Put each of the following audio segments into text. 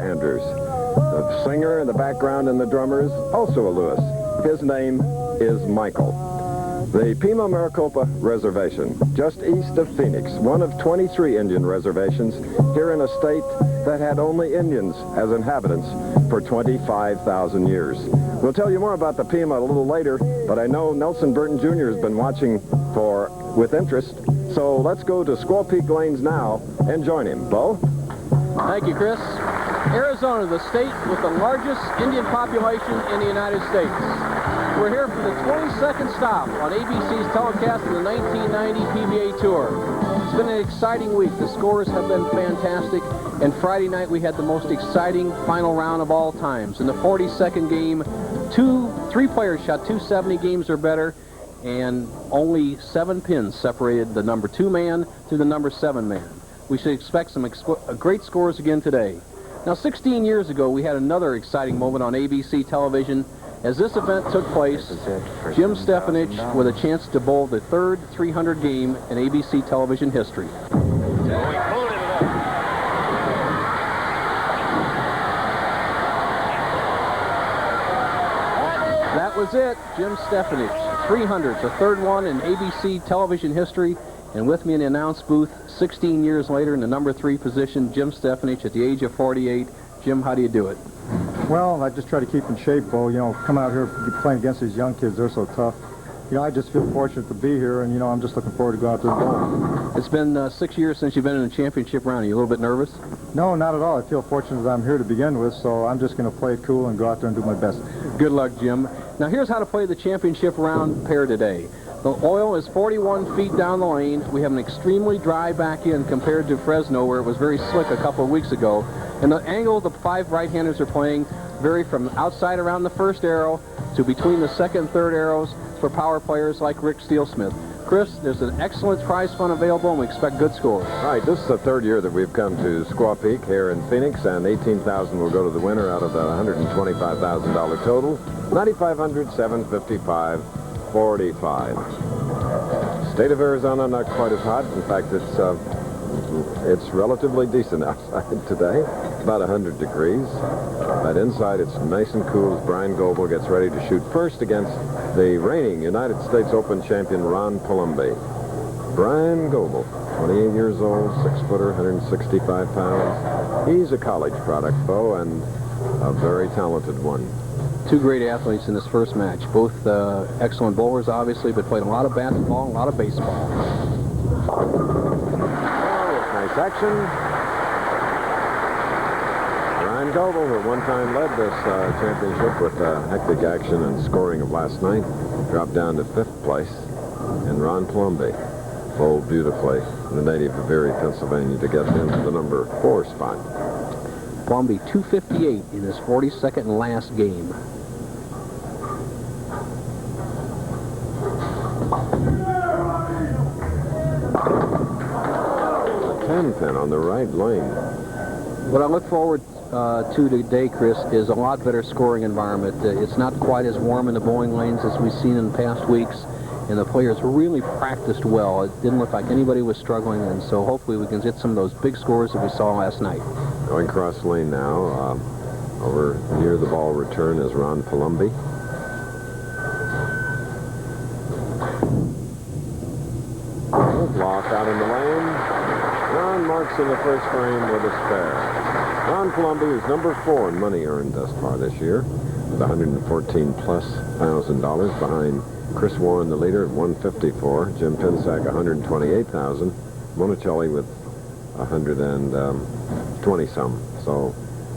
Andrews. The singer in the background and the drummer is also a Lewis. His name is Michael. The Pima Maricopa Reservation, just east of Phoenix, one of 23 Indian reservations here in a state that had only Indians as inhabitants for 25,000 years. We'll tell you more about the Pima a little later, but I know Nelson Burton Jr. has been watching with interest, so let's go to Squaw Peak Lanes now and join him. Bo? Thank you, Chris. Arizona, the state with the largest Indian population in the United States. We're here for the 22nd stop on ABC's telecast of the 1990 PBA Tour. It's been an exciting week. The scores have been fantastic, and Friday night we had the most exciting final round of all times. In the 42nd game, three players shot 270 games or better, and only 7 pins separated the number 2 man to the number 7 man. We should expect some great scores again today. Now, 16 years ago, we had another exciting moment on ABC television. As this event took place, Jim Stefanich with a chance to bowl the third 300 game in ABC television history. That was it, Jim Stefanich, 300, the third one in ABC television history. And with me in the announce booth, 16 years later in the number 3 position, Jim Stefanich at the age of 48. Jim, how do you do it? Well, I just try to keep in shape, Bo. You know, coming out here playing against these young kids, they're so tough. You know, I just feel fortunate to be here, and, you know, I'm just looking forward to go out there and bowl. It's been 6 years since you've been in the championship round. Are you a little bit nervous? No, not at all. I feel fortunate that I'm here to begin with, so I'm just going to play it cool and go out there and do my best. Good luck, Jim. Now, here's how to play the championship round pair today. The oil is 41 feet down the lane. We have an extremely dry back end compared to Fresno, where it was very slick a couple of weeks ago. And the angle the 5 right-handers are playing vary from outside around the first arrow to between the second and third arrows for power players like Rick Steelsmith. Chris, there's an excellent prize fund available, and we expect good scores. All right, this is the third year that we've come to Squaw Peak here in Phoenix, and $18,000 will go to the winner out of the $125,000 total. $9,500, $755, $45. State of Arizona, not quite as hot. In fact, it's relatively decent outside today, about 100 degrees. But inside, it's nice and cool as Bryan Goebel gets ready to shoot first against the reigning United States Open champion, Ron Palombi. Bryan Goebel, 28 years old, 6-footer, 165 pounds. He's a college product, Bo, and a very talented one. 2 great athletes in this first match. Both excellent bowlers, obviously, but played a lot of basketball and a lot of baseball. Nice action. Bryan Goebel, who one time led this championship with hectic action and scoring of last night, dropped down to 5th place. And Ron Palombi bowled beautifully, the native of Erie, Pennsylvania, to get into the number 4 spot. Palombi 258 in his 42nd and last game. 10-pin on the right lane. What I look forward to today, Chris, is a lot better scoring environment. It's not quite as warm in the bowling lanes as we've seen in the past weeks, and the players really practiced well. It didn't look like anybody was struggling, and so hopefully we can get some of those big scores that we saw last night. Going cross lane now, over near the ball return is Ron Palombi. Block out in the lane. Ron marks in the first frame with a spare. Ron Palombi is number 4 in money earned thus far this year, with $114,000+ behind Chris Warren, the leader, at $154,000. Jim Pinsack, $128,000. Monticelli with $120-some. So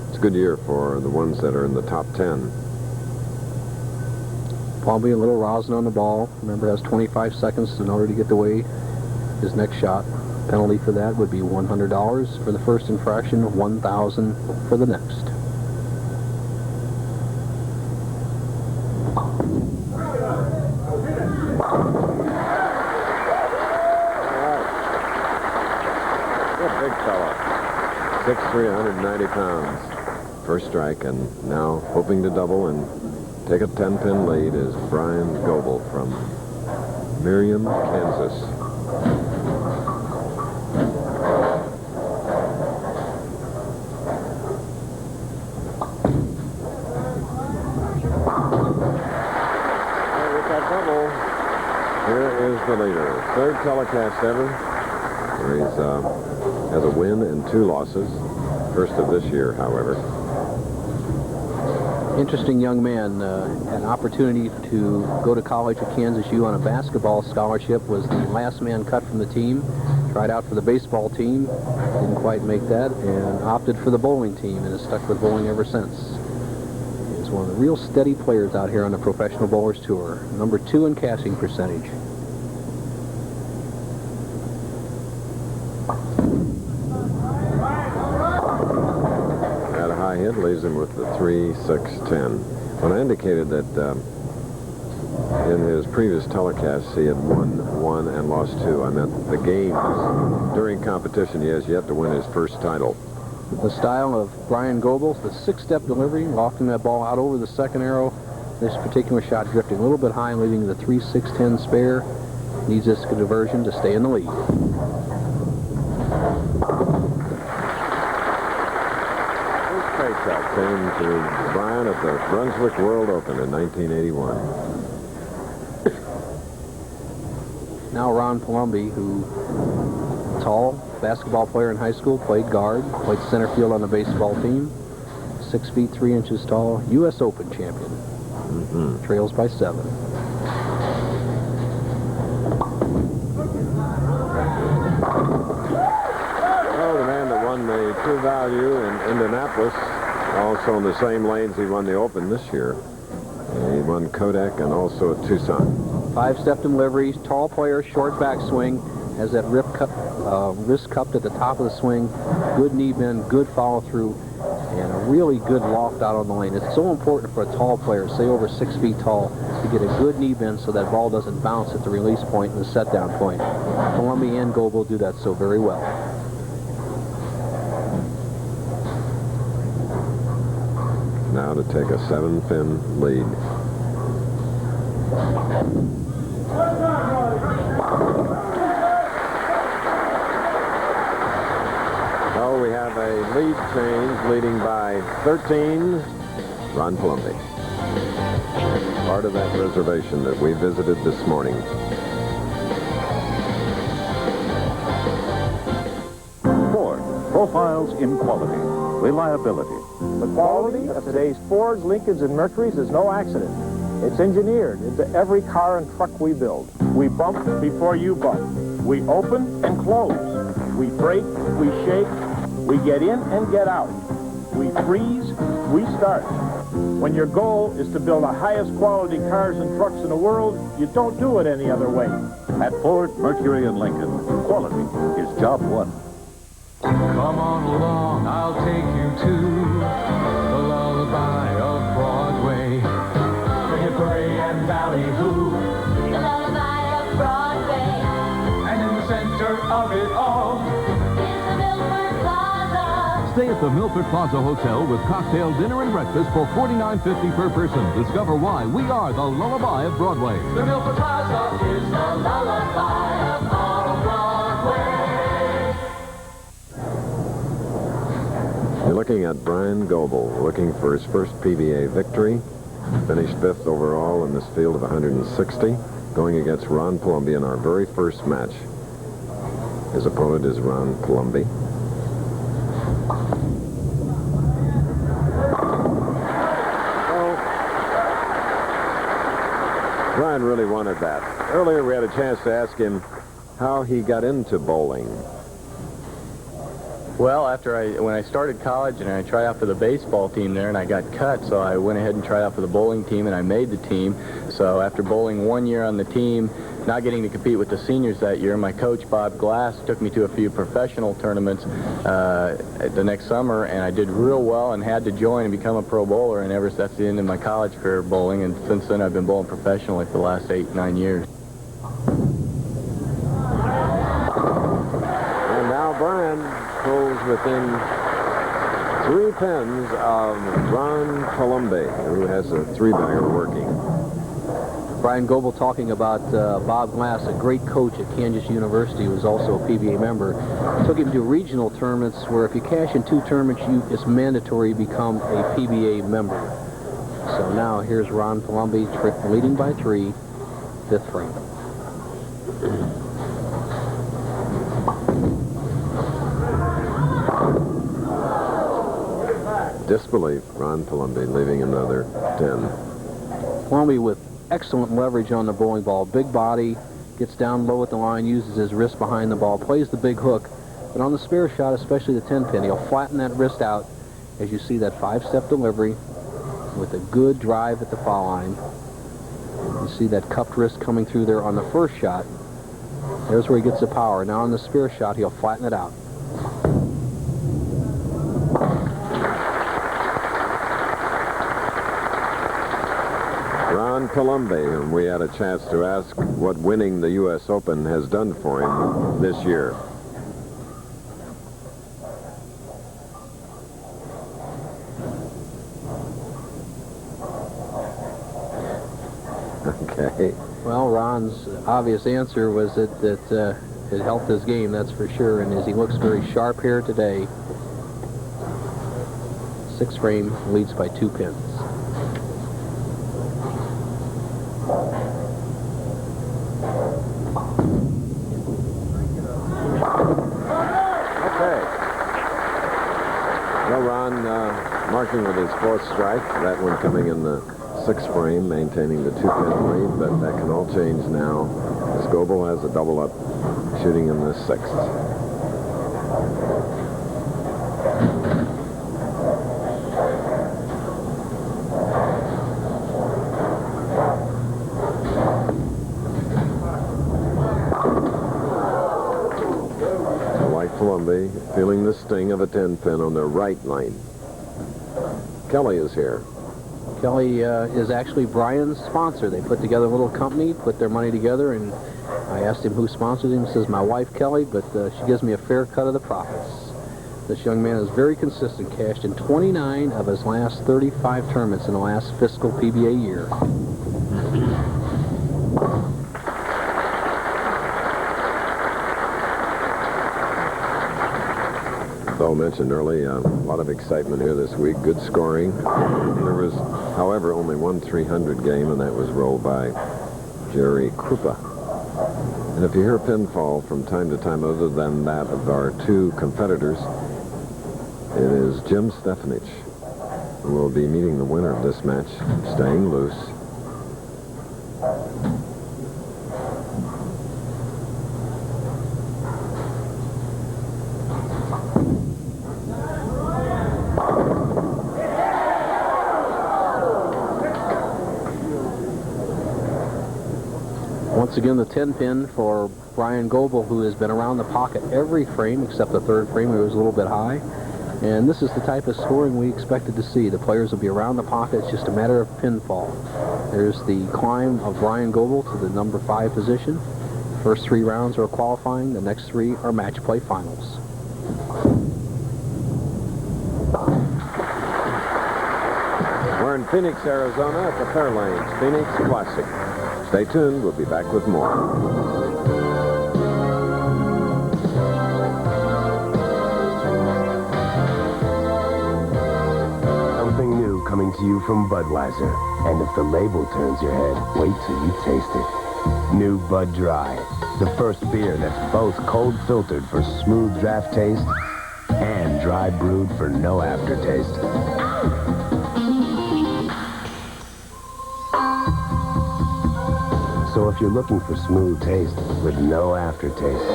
it's a good year for the ones that are in the top 10. Palombi a little rosin on the ball. Remember, has 25 seconds in order to get away his next shot. Penalty for that would be $100 for the first infraction, $1,000 for the next. Big fella. 6'3", 190 pounds. First strike, and now hoping to double and take a 10-pin lead is Bryan Goebel from Merriam, Kansas. that double. Here is the leader. Third telecast ever. Where he has a win and 2 losses. First of this year, however. Interesting young man. Had an opportunity to go to college at Kansas U on a basketball scholarship. Was the last man cut from the team. Tried out for the baseball team. Didn't quite make that. And opted for the bowling team and has stuck with bowling ever since. He's one of the real steady players out here on the Professional Bowlers Tour. Number 2 in casting percentage. That high hit leaves him with the 3-6-10. When I indicated that in his previous telecasts he had won 1 and lost 2, I meant the games. During competition, he has yet to win his first title. The style of Bryan Goebel, the 6-step delivery, lofting that ball out over the second arrow. This particular shot drifting a little bit high, leaving the 3-6-10 spare. Needs this diversion to stay in the lead. First paycheck came to Bryan at the Brunswick World Open in 1981. Now Ron Palombi, who tall basketball player in high school, played guard, played center field on the baseball team, 6 feet 3 inches tall, U.S. Open champion. Trails by 7. Oh, the man that won the True Value in Indianapolis, also in the same lanes he won the Open this year. He won Kodak and also at Tucson. 5-step deliveries, tall player, short backswing, has that wrist cupped at the top of the swing, good knee bend, good follow through, and a really good loft out on the lane. It's so important for a tall player, say over 6 feet tall, to get a good knee bend so that ball doesn't bounce at the release point and the set down point. Palombi and Goebel do that so very well. Now to take a 7-pin lead. Oh, we have a lead change, leading by 13, Ron Palombi. Part of that reservation that we visited this morning. Ford, profiles in quality, reliability. The quality of today's Fords, Lincolns, and Mercurys is no accident. It's engineered into every car and truck we build. We bump before you bump. We open and close. We brake, we shake, we get in and get out. We freeze, we start. When your goal is to build the highest quality cars and trucks in the world, you don't do it any other way. At Ford, Mercury, and Lincoln, quality is job one. Come on along, I'll take you to the lullaby of Broadway. The Hickory and Ballyhoo, the lullaby of Broadway. And in the center of it all is the Milford Plaza. Stay at the Milford Plaza Hotel with cocktail dinner and breakfast for $49.50 per person. Discover why we are the lullaby of Broadway. The Milford Plaza is the lullaby of all Broadway. You're looking at Bryan Goebel, looking for his first PBA victory. Finished 5th overall in this field of 160, going against Ron Palombi in our very first match. His opponent is Ron Palombi. Well, Bryan really wanted that. Earlier we had a chance to ask him how he got into bowling. Well, when I started college and I tried out for the baseball team there and I got cut, so I went ahead and tried out for the bowling team and I made the team. So after bowling 1 year on the team, not getting to compete with the seniors that year, my coach, Bob Glass, took me to a few professional tournaments the next summer, and I did real well and had to join and become a pro bowler, and that's the end of my college career bowling, and since then I've been bowling professionally for the last 8-9 years. And now Bryan pulls within 3 pins of Ron Palombi, who has a 3-bagger working. Bryan Goebel talking about Bob Glass, a great coach at Kansas University, who was also a PBA member. Took him to regional tournaments where if you cash in 2 tournaments, it's mandatory you become a PBA member. So now here's Ron Palombi leading by 3. fifth frame. Disbelief, Ron Palombi leaving another 10. Palombi with excellent leverage on the bowling ball. Big body, gets down low at the line, uses his wrist behind the ball, plays the big hook. But on the spare shot, especially the 10-pin, he'll flatten that wrist out as you see that 5-step delivery with a good drive at the foul line. You see that cupped wrist coming through there on the first shot. There's where he gets the power. Now on the spare shot, he'll flatten it out. Ron Palombi, whom we had a chance to ask what winning the U.S. Open has done for him this year. Okay. Well, Ron's obvious answer was that it helped his game, that's for sure, and as he looks very sharp here today, 6th frame leads by 2 pins. Okay. Well, Ron marking with his 4th strike, that one coming in the 6th frame, maintaining the 2-pin lead, but that can all change now as Goebel has a double up shooting in the 6th. Palombi feeling the sting of a 10-pin on the right lane. Kelly is here. Kelly is actually Bryan's sponsor. They put together a little company, put their money together, and I asked him who sponsors him. He says, my wife, Kelly, but she gives me a fair cut of the profits. This young man is very consistent, cashed in 29 of his last 35 tournaments in the last fiscal PBA year. Though mentioned early, a lot of excitement here this week. Good scoring. There was, however, only one 300 game, and that was rolled by Jerry Krupa. And if you hear a pinfall from time to time other than that of our 2 competitors, it is Jim Stefanich who will be meeting the winner of this match, staying loose. Once again, the 10-pin for Bryan Goebel, who has been around the pocket every frame except the 3rd frame, where it was a little bit high. And this is the type of scoring we expected to see. The players will be around the pocket. It's just a matter of pinfall. There's the climb of Bryan Goebel to the number 5 position. First 3 rounds are qualifying. The next 3 are match play finals. We're in Phoenix, Arizona at the Fair Lanes Phoenix Classic. Stay tuned. We'll be back with more. Something new coming to you from Budweiser. And if the label turns your head, wait till you taste it. New Bud Dry. The first beer that's both cold filtered for smooth draft taste and dry brewed for no aftertaste. So if you're looking for smooth taste with no aftertaste,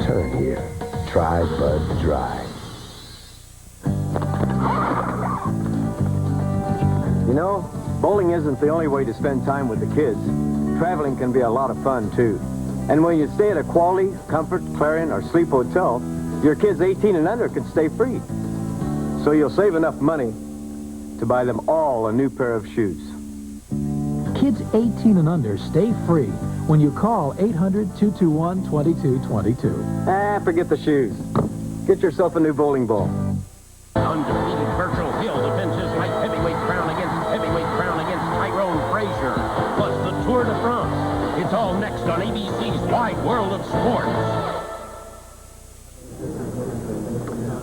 turn here. Try Bud Dry. You know, bowling isn't the only way to spend time with the kids. Traveling can be a lot of fun, too. And when you stay at a Quality, Comfort, Clarion, or Sleep Hotel, your kids 18 and under can stay free. So you'll save enough money to buy them all a new pair of shoes. Kids 18 and under stay free when you call 800-221-2222. Forget the shoes. Get yourself a new bowling ball. Undefeated Virgil Hill defends his light heavyweight crown against Tyrone Frazier. Plus the Tour de France. It's all next on ABC's Wide World of Sports.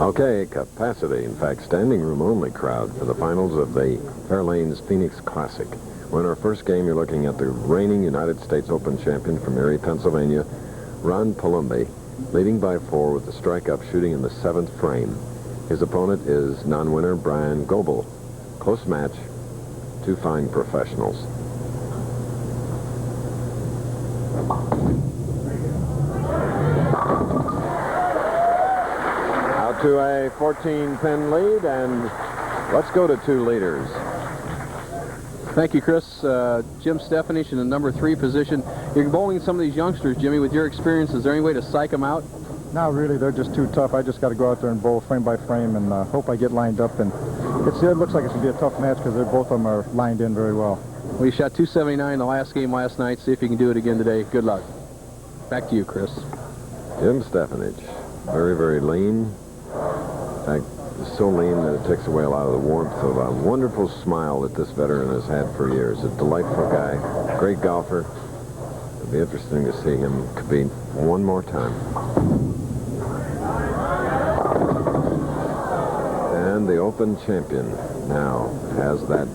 Okay, capacity, in fact, standing room only crowd for the finals of the Fair Lanes Phoenix Classic. Well, in our first game, you're looking at the reigning United States Open champion from Erie, Pennsylvania, Ron Palombi, leading by 4 with the strike-up shooting in the 7th frame. His opponent is non-winner Bryan Goebel. Close match, 2 fine professionals. Out to a 14-pin lead, and let's go to 2 leaders. Thank you, Chris. Jim Stefanich in the number 3 position. You're bowling some of these youngsters, Jimmy. With your experience, is there any way to psych them out? No, really, they're just too tough. I just got to go out there and bowl frame by frame and hope I get lined up. And it looks like it's going to be a tough match because both of them are lined in very well. Well, you shot 279 in the last game last night. See if you can do it again today. Good luck. Back to you, Chris. Jim Stefanich, very, very lean. In fact, so lean that it takes away a lot of the warmth of a wonderful smile that this veteran has had for years. A delightful guy, great golfer. It'll be interesting to see him compete one more time. And the Open champion now has that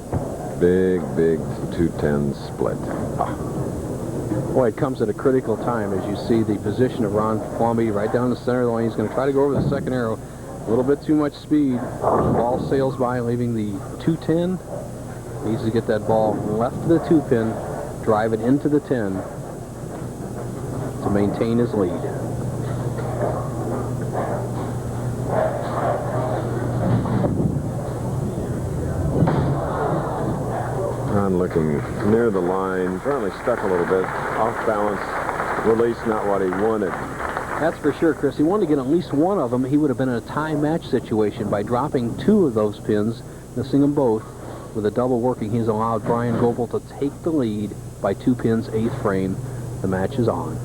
big 210 split. Boy, it comes at a critical time as you see the position of Ron Palombi right down the center of the lane. He's going to try to go over the second arrow. A little bit too much speed. The ball sails by, leaving the 210. Needs to get that ball left of the 2-pin, drive it into the 10 to maintain his lead. Ron looking near the line, currently stuck a little bit, off balance, release not what he wanted. That's for sure, Chris. He wanted to get at least one of them. He would have been in a tie match situation by dropping 2 of those pins, missing them both. With a double working, he's allowed Bryan Goebel to take the lead by 2 pins, 8th frame. The match is on.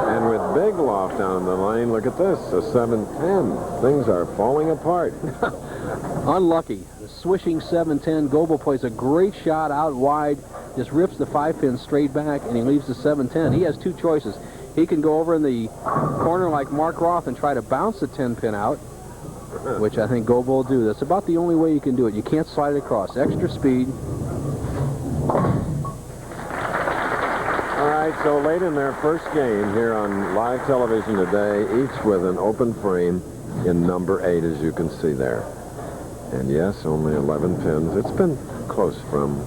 And with big loft down the lane, look at this, a 7-10. Things are falling apart. Unlucky. The swishing 7-10. Goebel plays a great shot out wide, just rips the 5-pin straight back, and he leaves the 7-10. He has 2 choices. He can go over in the corner like Mark Roth and try to bounce the 10-pin out, which I think Goebel will do. That's about the only way you can do it. You can't slide it across. Extra speed. All right, so late in their first game here on live television today, each with an open frame in number 8, as you can see there. And yes, only 11 pins. It's been close from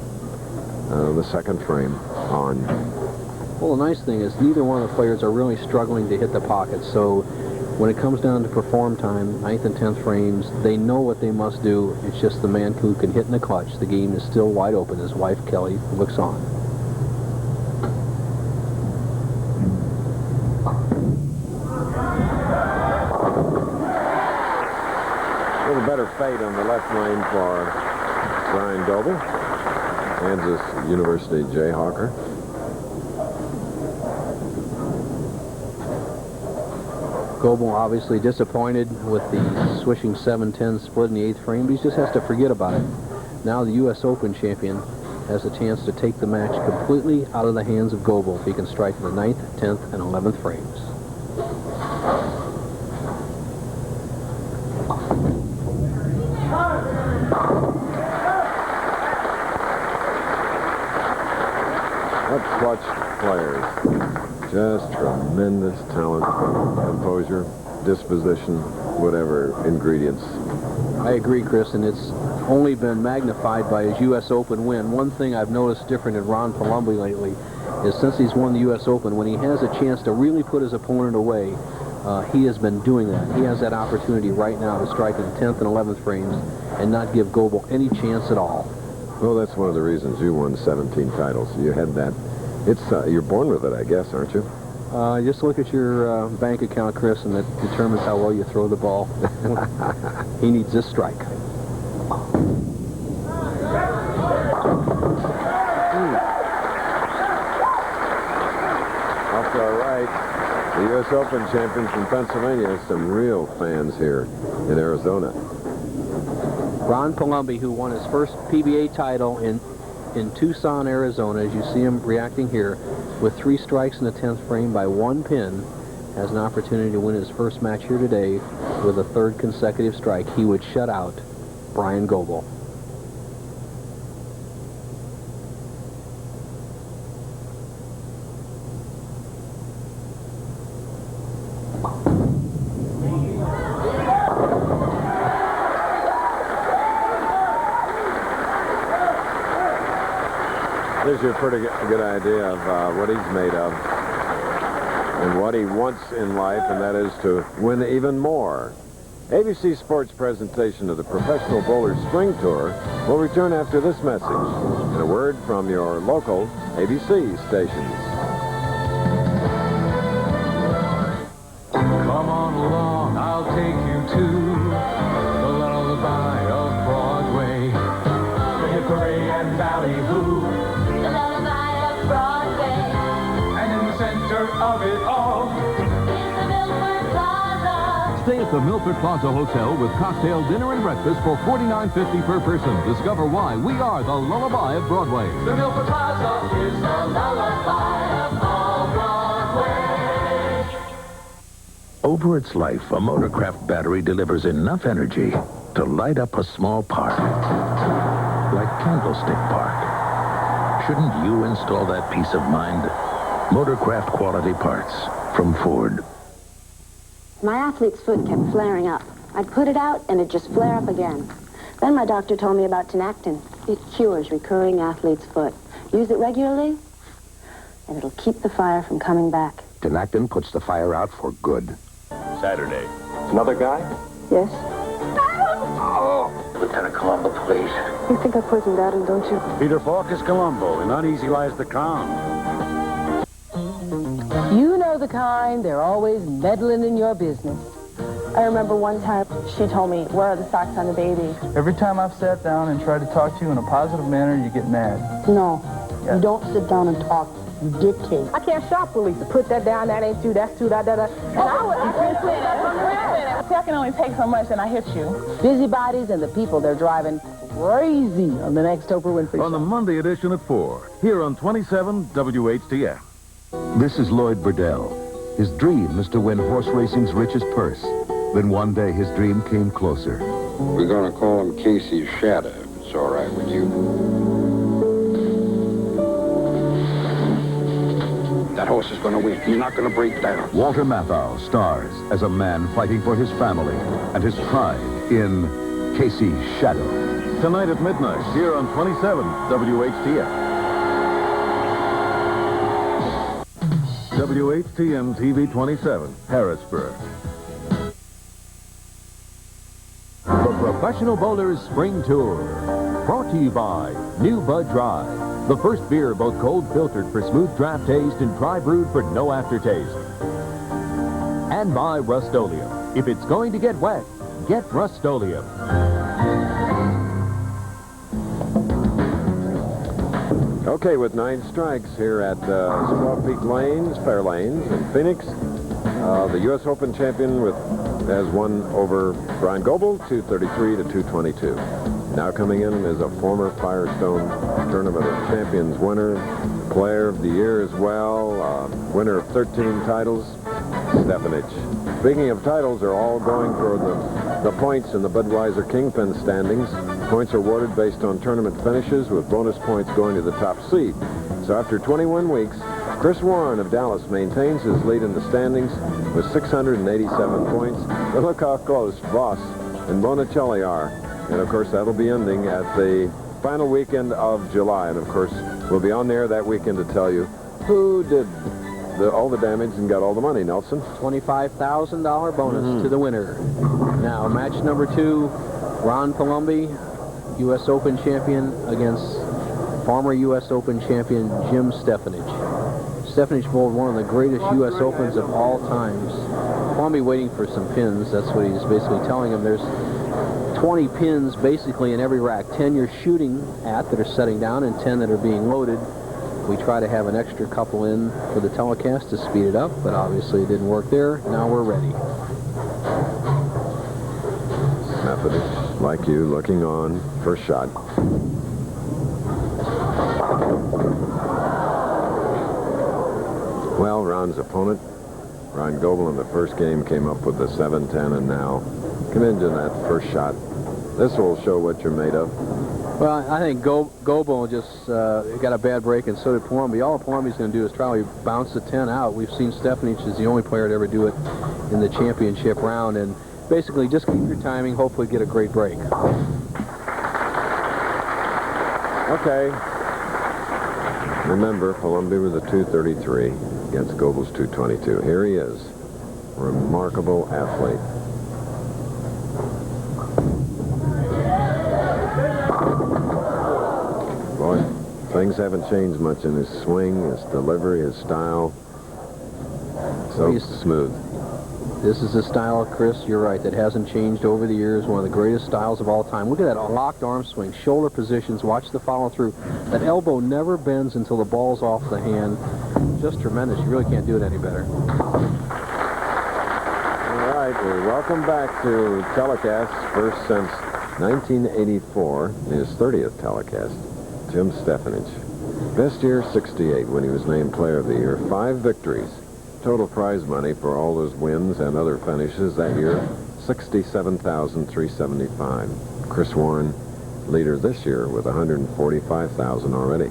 the second frame on. Well, the nice thing is neither one of the players are really struggling to hit the pocket. So when it comes down to perform time, 9th and 10th frames, they know what they must do. It's just the man who can hit in the clutch. The game is still wide open. His wife, Kelly, looks on. A little better fate on the left lane for Bryan Goebel, Kansas University Jayhawker. Goebel obviously disappointed with the swishing 7-10 split in the 8th frame, but he just has to forget about it. Now the U.S. Open champion has a chance to take the match completely out of the hands of Goebel if he can strike in the 9th, 10th, and 11th frames. What clutch players. Just tremendous talent, composure, disposition, whatever ingredients. I agree, Chris, and it's only been magnified by his U.S. Open win. One thing I've noticed different in Ron Palombi lately is since he's won the U.S. Open, when he has a chance to really put his opponent away, he has been doing that. He has that opportunity right now to strike in the 10th and 11th frames and not give Goebel any chance at all. Well, that's one of the reasons you won 17 titles. You had that. It's you're born with it, I guess, aren't you? Just look at your bank account, Chris, and that determines how well you throw the ball. He needs this strike. Off to our right, the U.S. Open champion from Pennsylvania. Some real fans here in Arizona. Ron Palombi, who won his first PBA title in Tucson, Arizona, as you see him reacting here, with 3 strikes in the 10th frame by 1 pin, has an opportunity to win his first match here today with a third consecutive strike. He would shut out Bryan Goebel. Gives you a pretty good idea of what he's made of and what he wants in life, and that is to win even more. ABC Sports' presentation of the Professional Bowler Spring Tour will return after this message and a word from your local ABC stations. Come on along, I'll take you to the lullaby of Broadway. The hickory and ballyhoo. The lullaby of Broadway. And in the center of it all Is the Milford Plaza. Stay at the Milford Plaza Hotel with cocktail dinner and breakfast for $49.50 per person. Discover why we are the lullaby of Broadway. The Milford Plaza is the lullaby of all Broadway. Over its life, a Motorcraft battery delivers enough energy to light up a small park, like Candlestick Park. Shouldn't you install that peace of mind? Motorcraft quality parts from Ford. My athlete's foot kept flaring up. I'd put it out, and it'd just flare up again. Then my doctor told me about Tinactin. It cures recurring athlete's foot. Use it regularly, and it'll keep the fire from coming back. Tinactin puts the fire out for good. Saturday. Another guy? Yes? Lieutenant Colombo, please. You think I poisoned Adam, don't you? Peter Falk is Colombo, and uneasy lies the crown. You know the kind, they're always meddling in your business. I remember one time she told me, where are the socks on the baby? Every time I've sat down and tried to talk to you in a positive manner, you get mad. No, you don't sit down and talk. You dictate. I can't shop with Lisa. Put that down, that ain't you, that's two, da-da-da. And I can't say that from the real. See, I can only take so much and I hit you. Busybodies and the people, they're driving crazy on the next Oprah Winfrey On the Monday edition at 4, here on 27 WHTF. This is Lloyd Burdell. His dream is to win horse racing's richest purse. Then one day his dream came closer. We're going to call him Casey's Shadow, if it's all right with you. That horse is going to win. He's not going to break down. Walter Matthau stars as a man fighting for his family and his pride in Casey's Shadow. Tonight at midnight, here on 27 WHTF. WHTM TV 27, Harrisburg. The Professional Bowlers Spring Tour. Brought to you by New Bud Dry. The first beer both cold filtered for smooth draft taste and dry brewed for no aftertaste. And by Rust-Oleum. If it's going to get wet, get Rust-Oleum. Okay, with 9 strikes here at Squaw Peak Lanes, Fair Lanes in Phoenix. The U.S. Open champion has won over Bryan Goebel, 233 to 222. Now coming in is a former Firestone Tournament of Champions winner, player of the year as well, winner of 13 titles, Stefanich. Speaking of titles, they're all going for the points in the Budweiser Kingpin standings. Points are awarded based on tournament finishes, with bonus points going to the top seed. So after 21 weeks, Chris Warren of Dallas maintains his lead in the standings with 687 points. But look how close Voss and Bonicelli are. And, of course, that'll be ending at the final weekend of July. And, of course, we'll be on there that weekend to tell you who did all the damage and got all the money, Nelson. $25,000 bonus to the winner. Now, match number 2, Ron Palombi, U.S. Open champion, against former U.S. Open champion Jim Stefanich. Stefanich bowled one of the greatest U.S. Opens of all times. Palombi waiting for some pins. That's what he's basically telling him. There's 20 pins basically in every rack. 10 you're shooting at that are setting down and 10 that are being loaded. We try to have an extra couple in for the telecast to speed it up, but obviously it didn't work there. Now we're ready. Methodist, like you, looking on. First shot. Well, Ron's opponent Ron Goebel in the first game came up with the 7-10, and now commending that first shot. This will show what you're made of. Well, I think Goebel just got a bad break, and so did Palombi. All Palombi's going to do is try to bounce the 10 out. We've seen Stefanich is the only player to ever do it in the championship round, and basically just keep your timing, hopefully get a great break. Okay. Remember, Palombi with a 233 against Goebel's 222. Here he is. Remarkable athlete. Boy, things haven't changed much in his swing, his delivery, his style. So smooth. This is a style, Chris, you're right, that hasn't changed over the years. One of the greatest styles of all time. Look at that locked arm swing, shoulder positions, watch the follow through. That elbow never bends until the ball's off the hand. Just tremendous. You really can't do it any better. All right, welcome back to telecast, first since 1984, his 30th telecast. Jim Stefanich. Best year, 68, when he was named Player of the Year. 5 victories. Total prize money for all those wins and other finishes that year, $67,375. Chris Warren, leader this year with $145,000 already.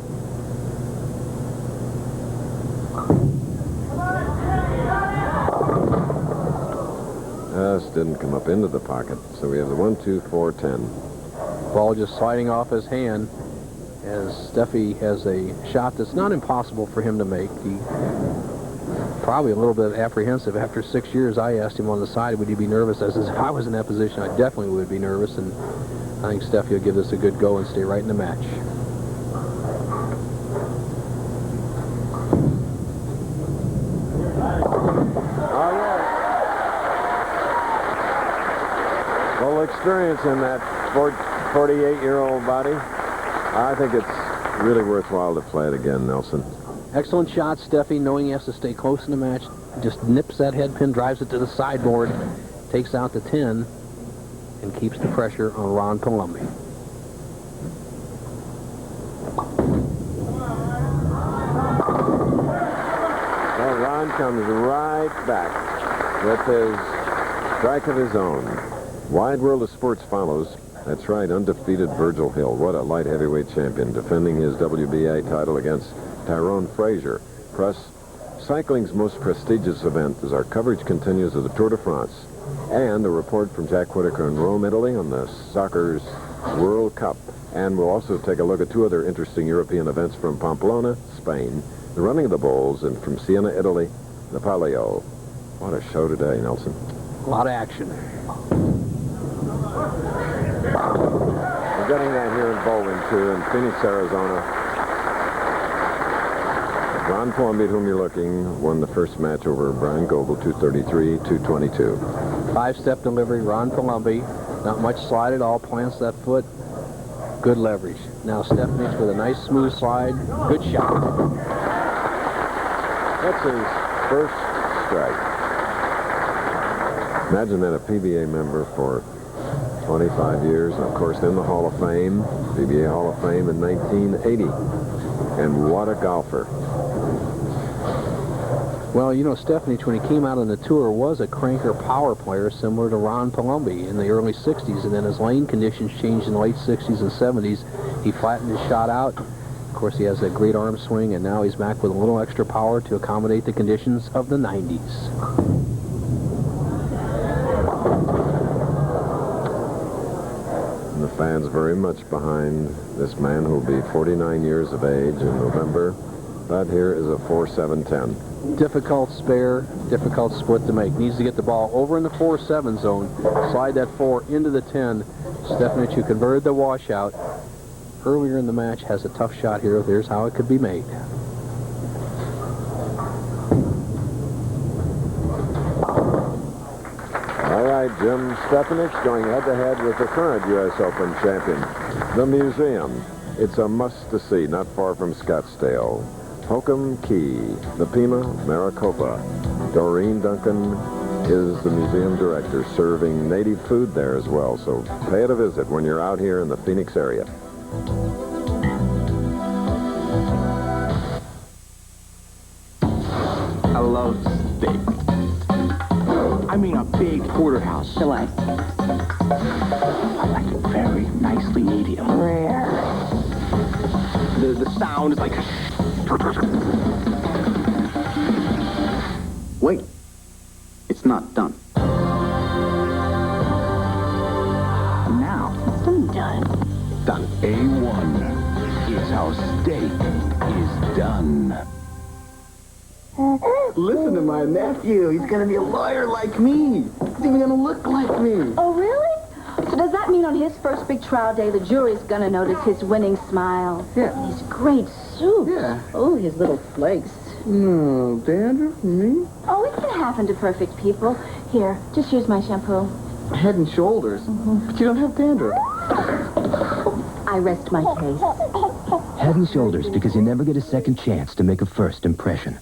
Just didn't come up into the pocket. So we have the 1, 2, 4, 10. Ball just sliding off his hand as Steffi has a shot that's not impossible for him to make. He probably a little bit apprehensive. After 6 years, I asked him on the side, would he be nervous? I says, if I was in that position, I definitely would be nervous, and I think Steffi will give this a good go and stay right in the match. Oh, yeah. Full experience in that 48-year-old body. I think it's really worthwhile to play it again, Nelson. Excellent shot, Steffi, knowing he has to stay close in the match. Just nips that head pin, drives it to the sideboard, takes out the 10, and keeps the pressure on Ron Palombi. Well, Ron comes right back with his strike of his own. Wide World of Sports follows. That's right, undefeated Virgil Hill. What a light heavyweight champion, defending his WBA title against Tyrone Frazier. Plus, cycling's most prestigious event as our coverage continues of the Tour de France. And a report from Jack Whitaker in Rome, Italy on the soccer's World Cup. And we'll also take a look at 2 other interesting European events from Pamplona, Spain, the running of the bulls, and from Siena, Italy, the Palio. What a show today, Nelson. A lot of action. We're getting that here in Bowling, too, in Phoenix, Arizona. Ron Palombi, whom you're looking, won the first match over Bryan Goebel, 233-222. 5-step delivery, Ron Palombi. Not much slide at all, plants that foot. Good leverage. Now Stefanich with a nice smooth slide. Good shot. That's his first strike. Imagine that, a PBA member for 25 years, of course, in the Hall of Fame, PBA Hall of Fame in 1980. And what a golfer. Well, you know, Stefanich, when he came out on the tour, was a cranker power player similar to Ron Palombi in the early 60s, and then as lane conditions changed in the late 60s and 70s, he flattened his shot out. Of course, he has a great arm swing, and now he's back with a little extra power to accommodate the conditions of the 90s. And the fans very much behind this man who will be 49 years of age in November. But here is a 4-7-10. Difficult spare, difficult split to make. Needs to get the ball over in the 4-7 zone, slide that 4 into the 10. Stefanich, who converted the washout earlier in the match, has a tough shot here. There's how it could be made. All right, Jim Stefanich going head-to-head with the current U.S. Open champion. The museum. It's a must-to-see, not far from Scottsdale. Holcomb Key, the Pima, Maricopa. Doreen Duncan is the museum director, serving native food there as well, so pay it a visit when you're out here in the Phoenix area. I love steak. porterhouse. The way. I like it very nicely medium. Rare. The sound is like... Wait. It's not done. Now. It's done. Done. A1 is how steak is done. Listen to my nephew. He's going to be a lawyer like me. He's even going to look like me. Oh, really? So does that mean on his first big trial day, the jury's gonna notice his winning smile? Yeah. And his great suit. Yeah. Oh, his little flakes. No, dandruff, me? Oh, it can happen to perfect people. Here, just use my shampoo. Head and shoulders. But you don't have dandruff. I rest my case. Head and Shoulders, because you never get a second chance to make a first impression.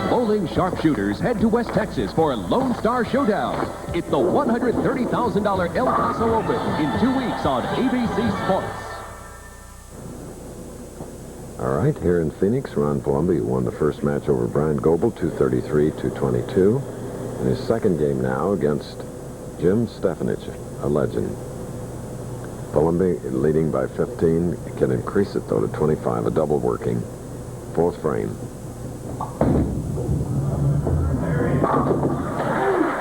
Bowling sharpshooters head to West Texas for Lone Star Showdown. It's the $130,000 El Paso Open in 2 weeks on ABC Sports. All right, here in Phoenix, Ron Palombi won the first match over Bryan Goebel, 233-222. In his second game now against Jim Stefanich, a legend. Palombi leading by 15, can increase it though to 25, a double working, fourth frame.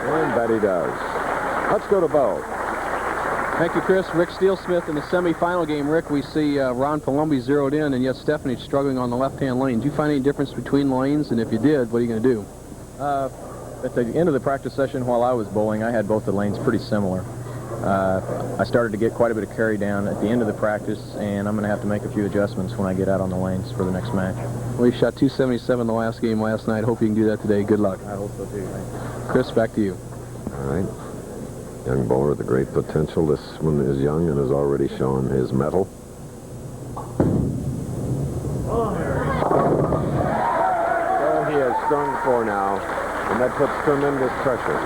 And that he does. Let's go to Bo. Thank you, Chris. Rick Steelsmith in the semifinal game. Rick, we see Ron Palombi zeroed in, and yet Stefanich struggling on the left-hand lane. Do you find any difference between lanes? And if you did, what are you going to do? At the end of the practice session while I was bowling, I had both the lanes pretty similar. I started to get quite a bit of carry down at the end of the practice, and I'm going to have to make a few adjustments when I get out on the lanes for the next match. Well, you shot 277 the last game last night. Hope you can do that today. Good luck. I hope so, too. Thanks. Chris, back to you. All right. Young bowler with a great potential. This one is young and has already shown his mettle. Well, he has strung 4 now, and that puts tremendous pressure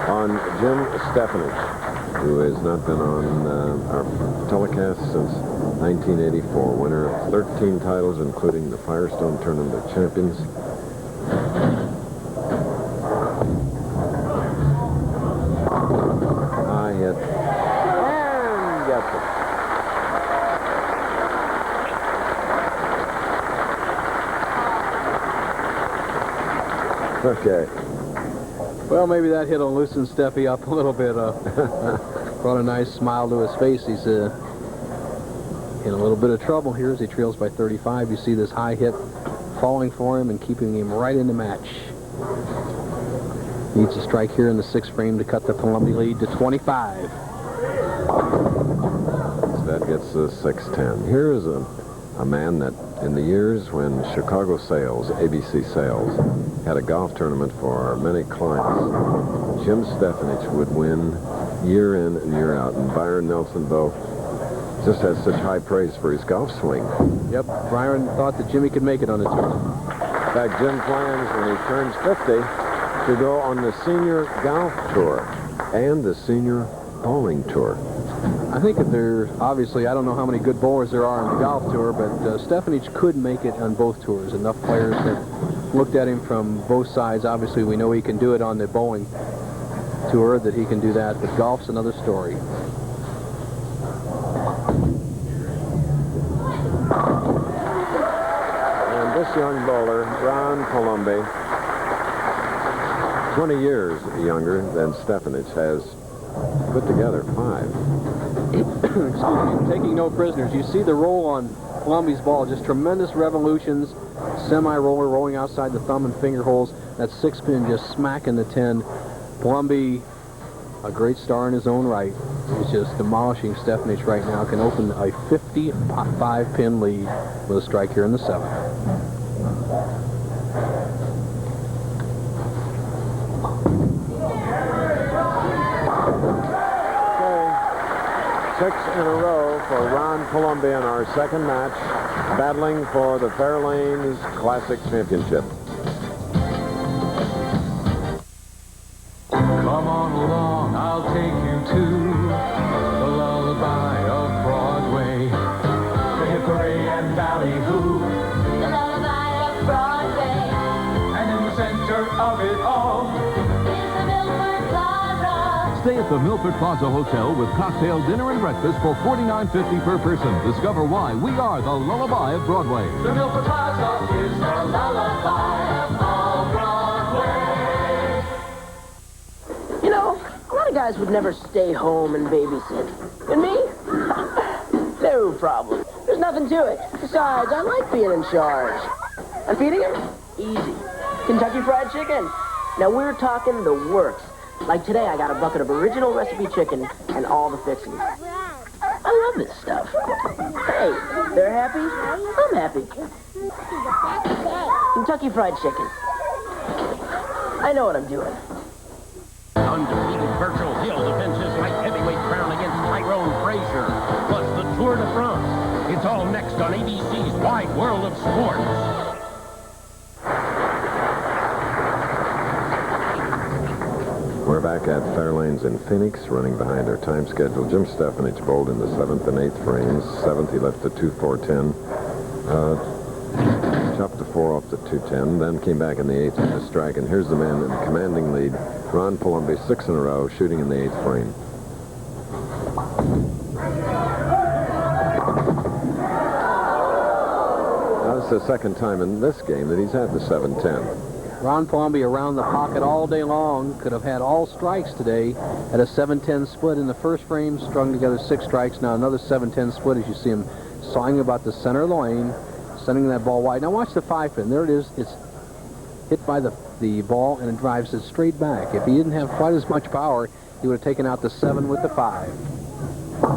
on Jim Stefanich, who has not been on our telecast since 1984. Winner of 13 titles, including the Firestone Tournament of Champions. High hit. And gets it. Okay. Well, maybe that hit will loosen Steffi up a little bit. Brought a nice smile to his face. He's in a little bit of trouble here as he trails by 35. You see this high hit falling for him and keeping him right in the match. Needs a strike here in the 6th frame to cut the Palombi lead to 25. So that gets the 6-10. Here is a man that in the years when Chicago Sales, ABC Sales, had a golf tournament for many clients, Jim Stefanich would win year in and year out. And Byron Nelson, though, just has such high praise for his golf swing. Yep, Byron thought that Jimmy could make it on the tour. In fact, Jim plans when he turns 50 to go on the senior golf tour and the senior bowling tour. I think that there, obviously, I don't know how many good bowlers there are on the golf tour, but Stefanich could make it on both tours. Enough players have looked at him from both sides. Obviously, we know he can do it on the bowling tour, that he can do that, but golf's another story. And this young bowler, Ron Palombi, 20 years younger than Stefanich, has put together 5. Excuse me, taking no prisoners. You see the roll on Palombi's ball, just tremendous revolutions, semi-roller rolling outside the thumb and finger holes. That 6-pin just smacking the 10. Palombi, a great star in his own right. He's just demolishing Stefanich right now. Can open a 55-pin lead with a strike here in the 7th. Six in a row for Ron Palombi in our second match, battling for the Fair Lanes Classic Championship. Come on along, I'll take you to the lullaby of Broadway. The hickory and ballyhoo. The lullaby of Broadway. And in the center of it all is the Milford Plaza. at the Milford Plaza Hotel with cocktail dinner and breakfast for $49.50 per person. Discover why we are the lullaby of Broadway. The Milford Plaza is the lullaby of all Broadway. You know, a lot of guys would never stay home and babysit. And me? No problem. There's nothing to it. Besides, I like being in charge. And feeding him? Easy. Kentucky Fried Chicken. Now we're talking the works. Like today, I got a bucket of original recipe chicken and all the fixings. I love this stuff. Hey, they're happy? I'm happy. Kentucky Fried Chicken. I know what I'm doing. Undefeated Virgil Hill defends his light heavyweight crown against Tyrone Frazier. Plus the Tour de France. It's all next on ABC's Wide World of Sports. We're back at Fair Lanes in Phoenix, running behind our time schedule. Jim Stefanich bowled in the 7th and 8th frames. 7th, he left the 2-4-10. Chopped the 4 off the 2-10, then came back in the 8th with a strike. And here's the man in the commanding lead, Ron Palombi, 6 in a row, shooting in the 8th frame. Now, this is the second time in this game that he's had the 7-10. Ron Palombi around the pocket all day long. Could have had all strikes today. Had a 7-10 split in the first frame, strung together 6 strikes. Now another 7-10 split as you see him sawing about the center of the lane, sending that ball wide. Now watch the 5-pin. There it is. It's hit by the ball, and it drives it straight back. If he didn't have quite as much power, he would have taken out the 7 with the 5. All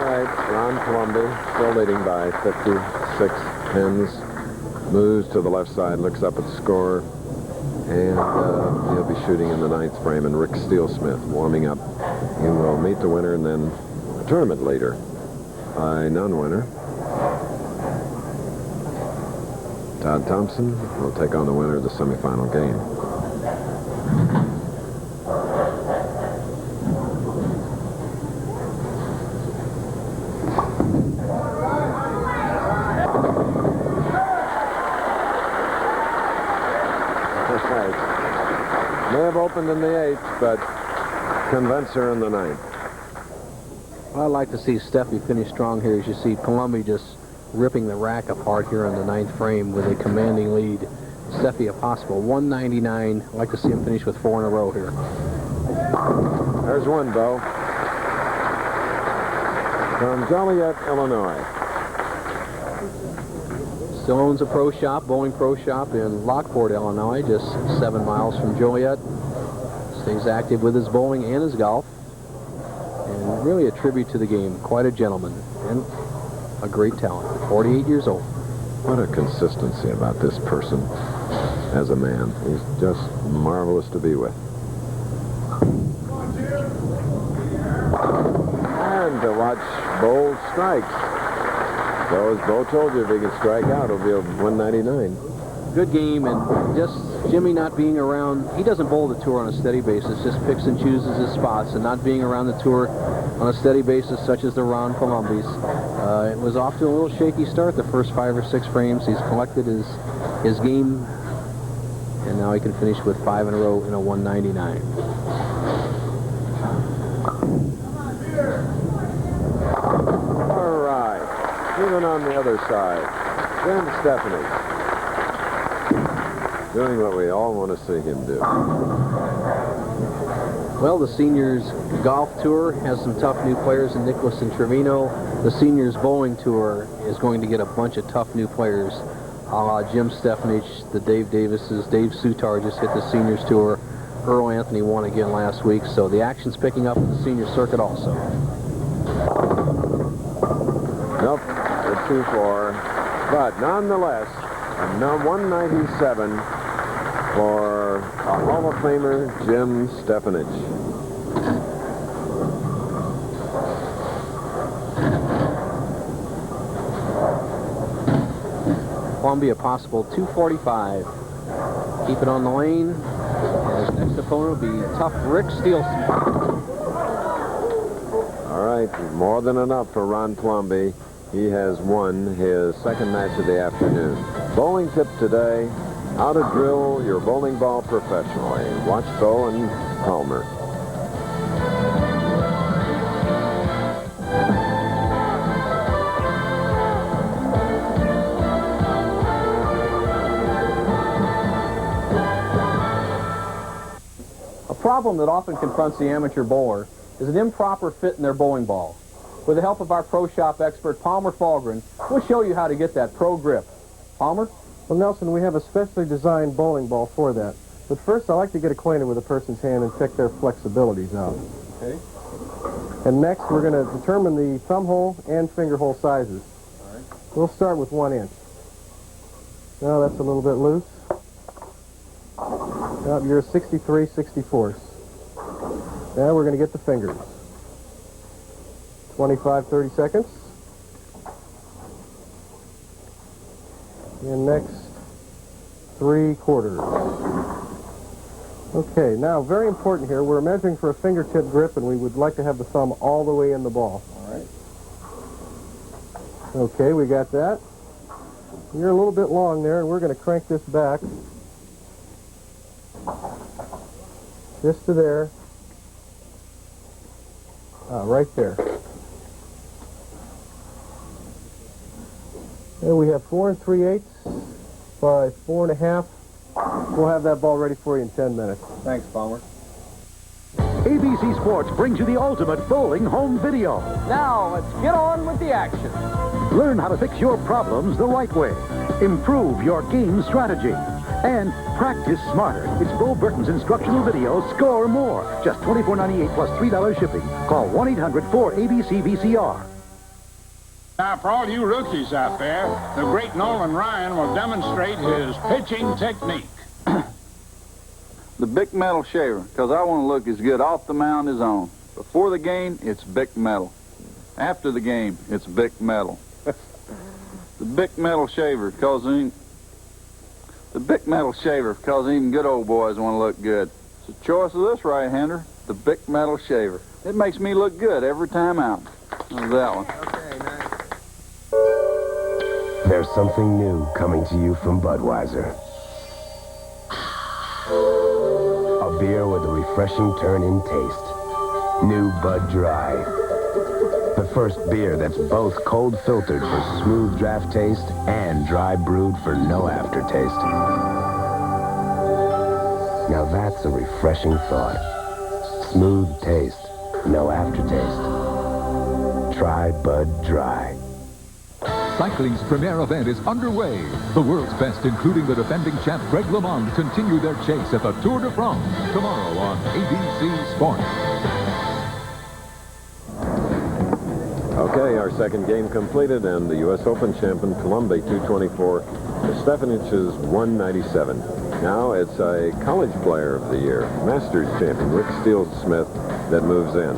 right, Ron Palombi still leading by 56 pins. Moves to the left side, looks up at the score, and he'll be shooting in the 9th frame, and Rick Steelsmith warming up. He will meet the winner and then a tournament leader, a non-winner. Todd Thompson will take on the winner of the semifinal game. May have opened in the 8th, but convincer in the 9th. Well, I'd like to see Steffi finish strong here. As you see Palombi just ripping the rack apart here in the 9th frame with a commanding lead. Steffi a possible 199. I'd like to see him finish with 4 in a row here. There's one, Bo. From Joliet, Illinois. Still owns a pro shop, bowling pro shop in Lockport, Illinois, just 7 miles from Joliet. Stays active with his bowling and his golf. And really a tribute to the game. Quite a gentleman and a great talent. 48 years old. What a consistency about this person as a man. He's just marvelous to be with. And to watch bold strikes. So as Bo told you, if he can strike out, it'll be a 199. Good game, and just Jimmy not being around. He doesn't bowl the tour on a steady basis, just picks and chooses his spots, and not being around the tour on a steady basis, such as the Ron Palombis. It was off to a little shaky start the first 5 or 6 frames. He's collected his game, and now he can finish with 5 in a row in a 199. All right, even on the other side, Jim Stefanich. Doing what we all want to see him do. Well, the seniors golf tour has some tough new players in Nicholas and Trevino. The seniors bowling tour is going to get a bunch of tough new players. Jim Stefanich, the Dave Davises, Dave Sutar just hit the seniors tour. Earl Anthony won again last week, so the action's picking up in the senior circuit also. Nope, the 2-4, but nonetheless, a 197 for a Hall of Famer, Jim Stefanich. Columbia a possible 245. Keep it on the lane. And his next opponent will be tough Rick Steelsmith. All right, more than enough for Ron Palombi. He has won his second match of the afternoon. Bowling tip today, how to drill your bowling ball professionally. Watch Bo and Palmer. problem that often confronts the amateur bowler is an improper fit in their bowling ball. With the help of our pro shop expert, Palmer Falgren, we'll show you how to get that pro grip. Palmer? Well, Nelson, we have a specially designed bowling ball for that. But first, I like to get acquainted with a person's hand and check their flexibilities out. Okay. And next, we're going to determine the thumb hole and finger hole sizes. All right. We'll start with 1 inch. Now that's a little bit loose. Now you're 63/64. Now we're going to get the fingers. 25-30 seconds. And next, 3/4. Okay, now very important here, we're measuring for a fingertip grip and we would like to have the thumb all the way in the ball. All right. Okay, we got that. You're a little bit long there, and we're going to crank this back. Just to there. Right there. And we have 4 3/8 by 4 1/2. We'll have that ball ready for you in 10 minutes. Thanks, Palmer. ABC Sports brings you the ultimate bowling home video. Now, let's get on with the action. Learn how to fix your problems the right way. Improve your game strategy. And practice smarter. It's Bo Burton's instructional video, Score More. Just $24.98 plus $3 shipping. Call 1-800-4ABC-VCR. Now, for all you rookies out there, the great Nolan Ryan will demonstrate his pitching technique. The Bic Metal shaver, because I want to look as good off the mound as on. Before the game, it's Bic Metal. After the game, it's Bic Metal. The Bic Metal shaver, because even good old boys want to look good. It's the choice of this right-hander, the Bic Metal shaver. It makes me look good every time out. How's that one? There's something new coming to you from Budweiser. A beer with a refreshing turn in taste. New Bud Dry. The first beer that's both cold filtered for smooth draft taste and dry brewed for no aftertaste. Now that's a refreshing thought. Smooth taste, no aftertaste. Try Bud Dry. Cycling's premier event is underway. The world's best, including the defending champ Greg LeMond, continue their chase at the Tour de France tomorrow on ABC Sports. Okay, our second game completed, and the U.S. Open champion Palombi 224, Stefanich is 197. Now it's a college player of the year, Masters champion Rick Steelsmith, that moves in.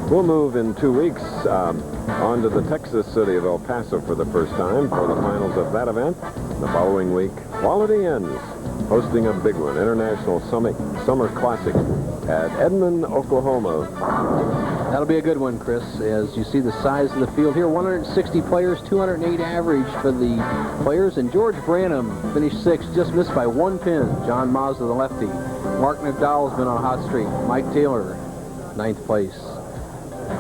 We'll move in 2 weeks on to the Texas city of El Paso for the first time for the finals of that event. The following week, Quality Ends, hosting a big one, International Summer Classic at Edmond, Oklahoma. That'll be a good one, Chris. As you see the size of the field here, 160 players, 208 average for the players, and George Branham finished 6th, just missed by 1 pin. John Mazda, the lefty. Mark McDowell's been on a hot streak. Mike Taylor, 9th place.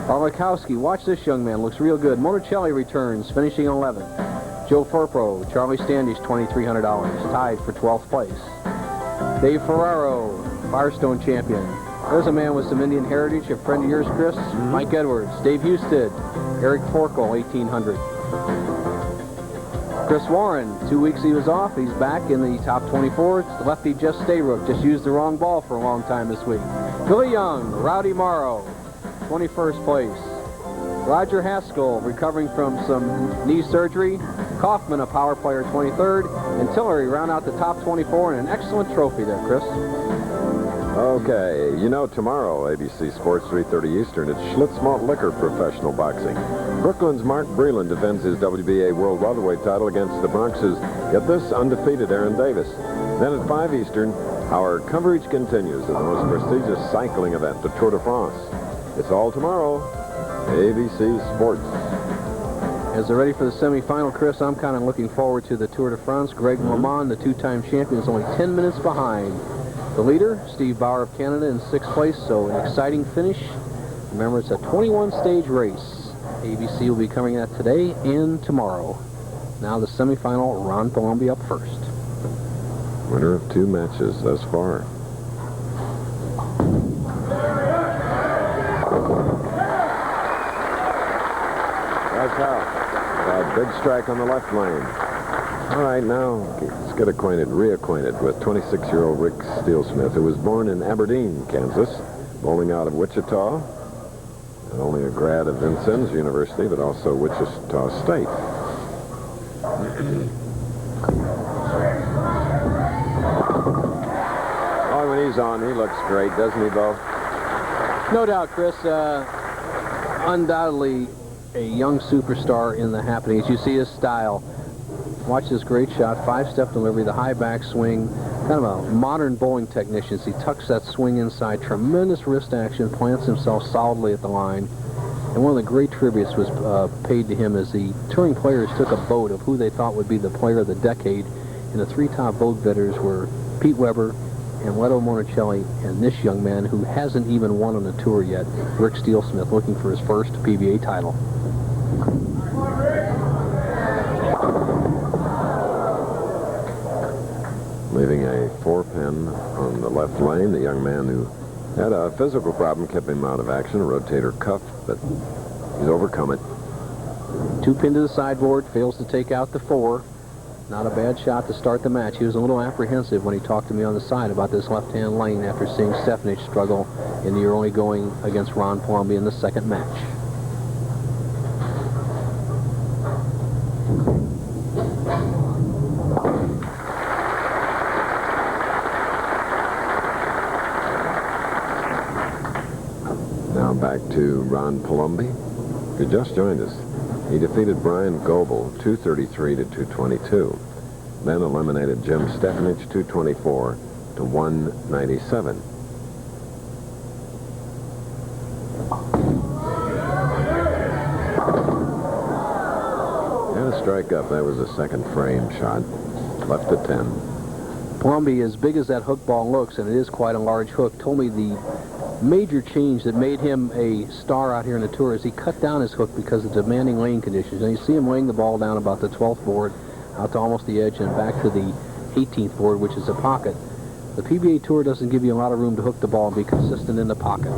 Armakowski, watch this young man, looks real good. Monticelli returns, finishing 11th. Joe Furpro, Charlie Standish, $2,300, tied for 12th place. Dave Ferraro, Firestone champion. There's a man with some Indian heritage, a friend of yours, Chris. Mike Edwards, Dave Husted, Eric Forkel, 1,800. Chris Warren, 2 weeks he was off. He's back in the top 24. The lefty Jeff Staybrook just used the wrong ball for a long time this week. Billy Young, Rowdy Morrow, 21st place. Roger Haskell, recovering from some knee surgery. Kaufman, a power player, 23rd. And Tillery round out the top 24 and an excellent trophy there, Chris. Okay, you know tomorrow, ABC Sports, 3:30 Eastern, it's Schlitz Malt Liquor Professional Boxing. Brooklyn's Mark Breland defends his WBA World Welterweight title against the Bronx's, get this, undefeated Aaron Davis. Then at 5 Eastern, our coverage continues of the most prestigious cycling event, the Tour de France. It's all tomorrow, ABC Sports. As they're ready for the semifinal, Chris, I'm kind of looking forward to the Tour de France. Greg LeMond, the 2-time champion, is only 10 minutes behind. The leader, Steve Bauer of Canada, in 6th place, so an exciting finish. Remember, it's a 21-stage race. ABC will be coming at today and tomorrow. Now the semifinal, Ron Palombi up first. Winner of 2 matches thus far. That's out. A big strike on the left lane. All right, now let's get reacquainted with 26-year-old Rick Steelsmith, who was born in Aberdeen, Kansas, bowling out of Wichita, and only a grad of Vincennes University, but also Wichita State. Oh, when he's on, he looks great, doesn't he, Bo? No doubt, Chris. Undoubtedly a young superstar in the happenings. You see his style. Watch this great shot, 5-step delivery, the high back swing, kind of a modern bowling technician. He tucks that swing inside, tremendous wrist action, plants himself solidly at the line. And one of the great tributes was paid to him as the touring players took a vote of who they thought would be the player of the decade. And the three top vote getters were Pete Weber and Leto Monticelli, and this young man who hasn't even won on the tour yet, Rick Steelsmith, looking for his first PBA title. Leaving a 4-pin on the left lane. The young man who had a physical problem kept him out of action, a rotator cuff, but he's overcome it. 2-pin to the sideboard, fails to take out the 4. Not a bad shot to start the match. He was a little apprehensive when he talked to me on the side about this left-hand lane after seeing Stefanich struggle in the early going against Ron Palombi in the second match. Now back to Ron Palombi, who just joined us. He defeated Bryan Goebel 233 to 222, then eliminated Jim Stefanich 224 to 197. And a strike up. That was a second frame shot. Left at 10. Palombi, as big as that hook ball looks, and it is quite a large hook, told me the major change that made him a star out here in the tour is he cut down his hook because of demanding lane conditions. And you see him laying the ball down about the 12th board, out to almost the edge, and back to the 18th board, which is a pocket. The PBA Tour doesn't give you a lot of room to hook the ball and be consistent in the pocket.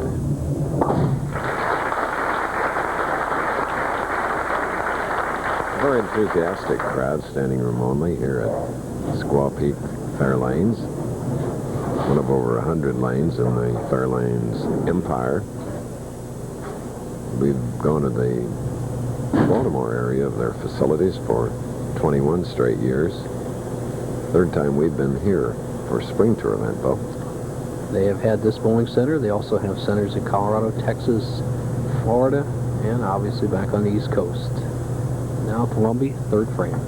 Very enthusiastic crowd, standing room only here at Squaw Peak, Fair Lanes. One of over 100 lanes in the Fair Lanes Empire. We've gone to the Baltimore area of their facilities for 21 straight years. Third time we've been here for a spring tour event, Bo. They have had this bowling center. They also have centers in Colorado, Texas, Florida, and obviously back on the East Coast. Now Palombi, third frame.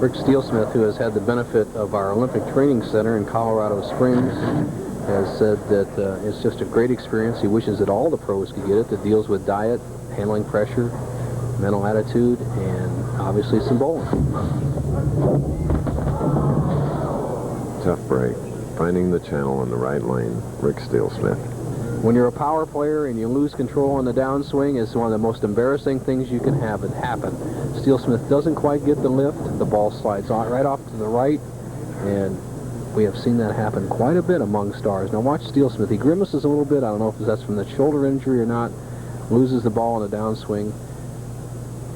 Rick Steelsmith, who has had the benefit of our Olympic Training Center in Colorado Springs, has said that it's just a great experience. He wishes that all the pros could get it, that deals with diet, handling pressure, mental attitude, and obviously some bowling. Tough break. Finding the channel in the right lane, Rick Steelsmith. When you're a power player and you lose control on the downswing, it's one of the most embarrassing things you can have it happen. Steelsmith doesn't quite get the lift. The ball slides right off to the right, and we have seen that happen quite a bit among stars. Now watch Steelsmith. He grimaces a little bit. I don't know if that's from the shoulder injury or not. Loses the ball on the downswing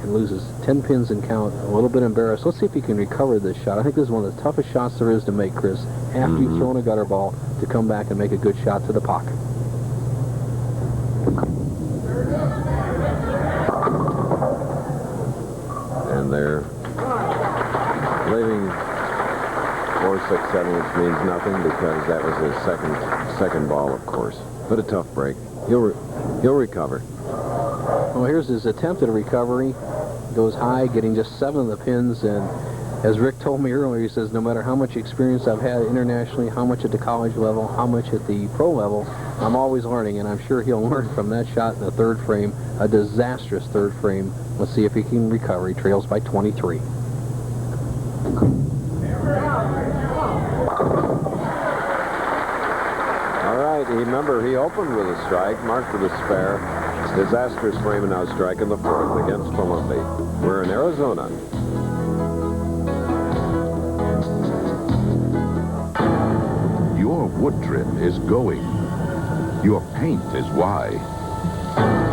and loses 10 pins and count. A little bit embarrassed. Let's see if he can recover this shot. I think this is one of the toughest shots there is to make, Chris, after you've thrown a gutter ball, to come back and make a good shot to the pocket. And they're leaving 4, 6, 7, which means nothing because that was his second ball, of course. But a tough break. He'll recover. Well, here's his attempt at a recovery. Goes high, getting just 7 of the pins, and as Rick told me earlier, he says, no matter how much experience I've had internationally, how much at the college level, how much at the pro level, I'm always learning, and I'm sure he'll learn from that shot in the third frame, a disastrous third frame. Let's see if he can recover. He trails by 23. All right, he remember, he opened with a strike, marked with a spare. Disastrous frame and out strike in the fourth against Palombi. We're in Arizona. Your wood trim is going. Your paint is why.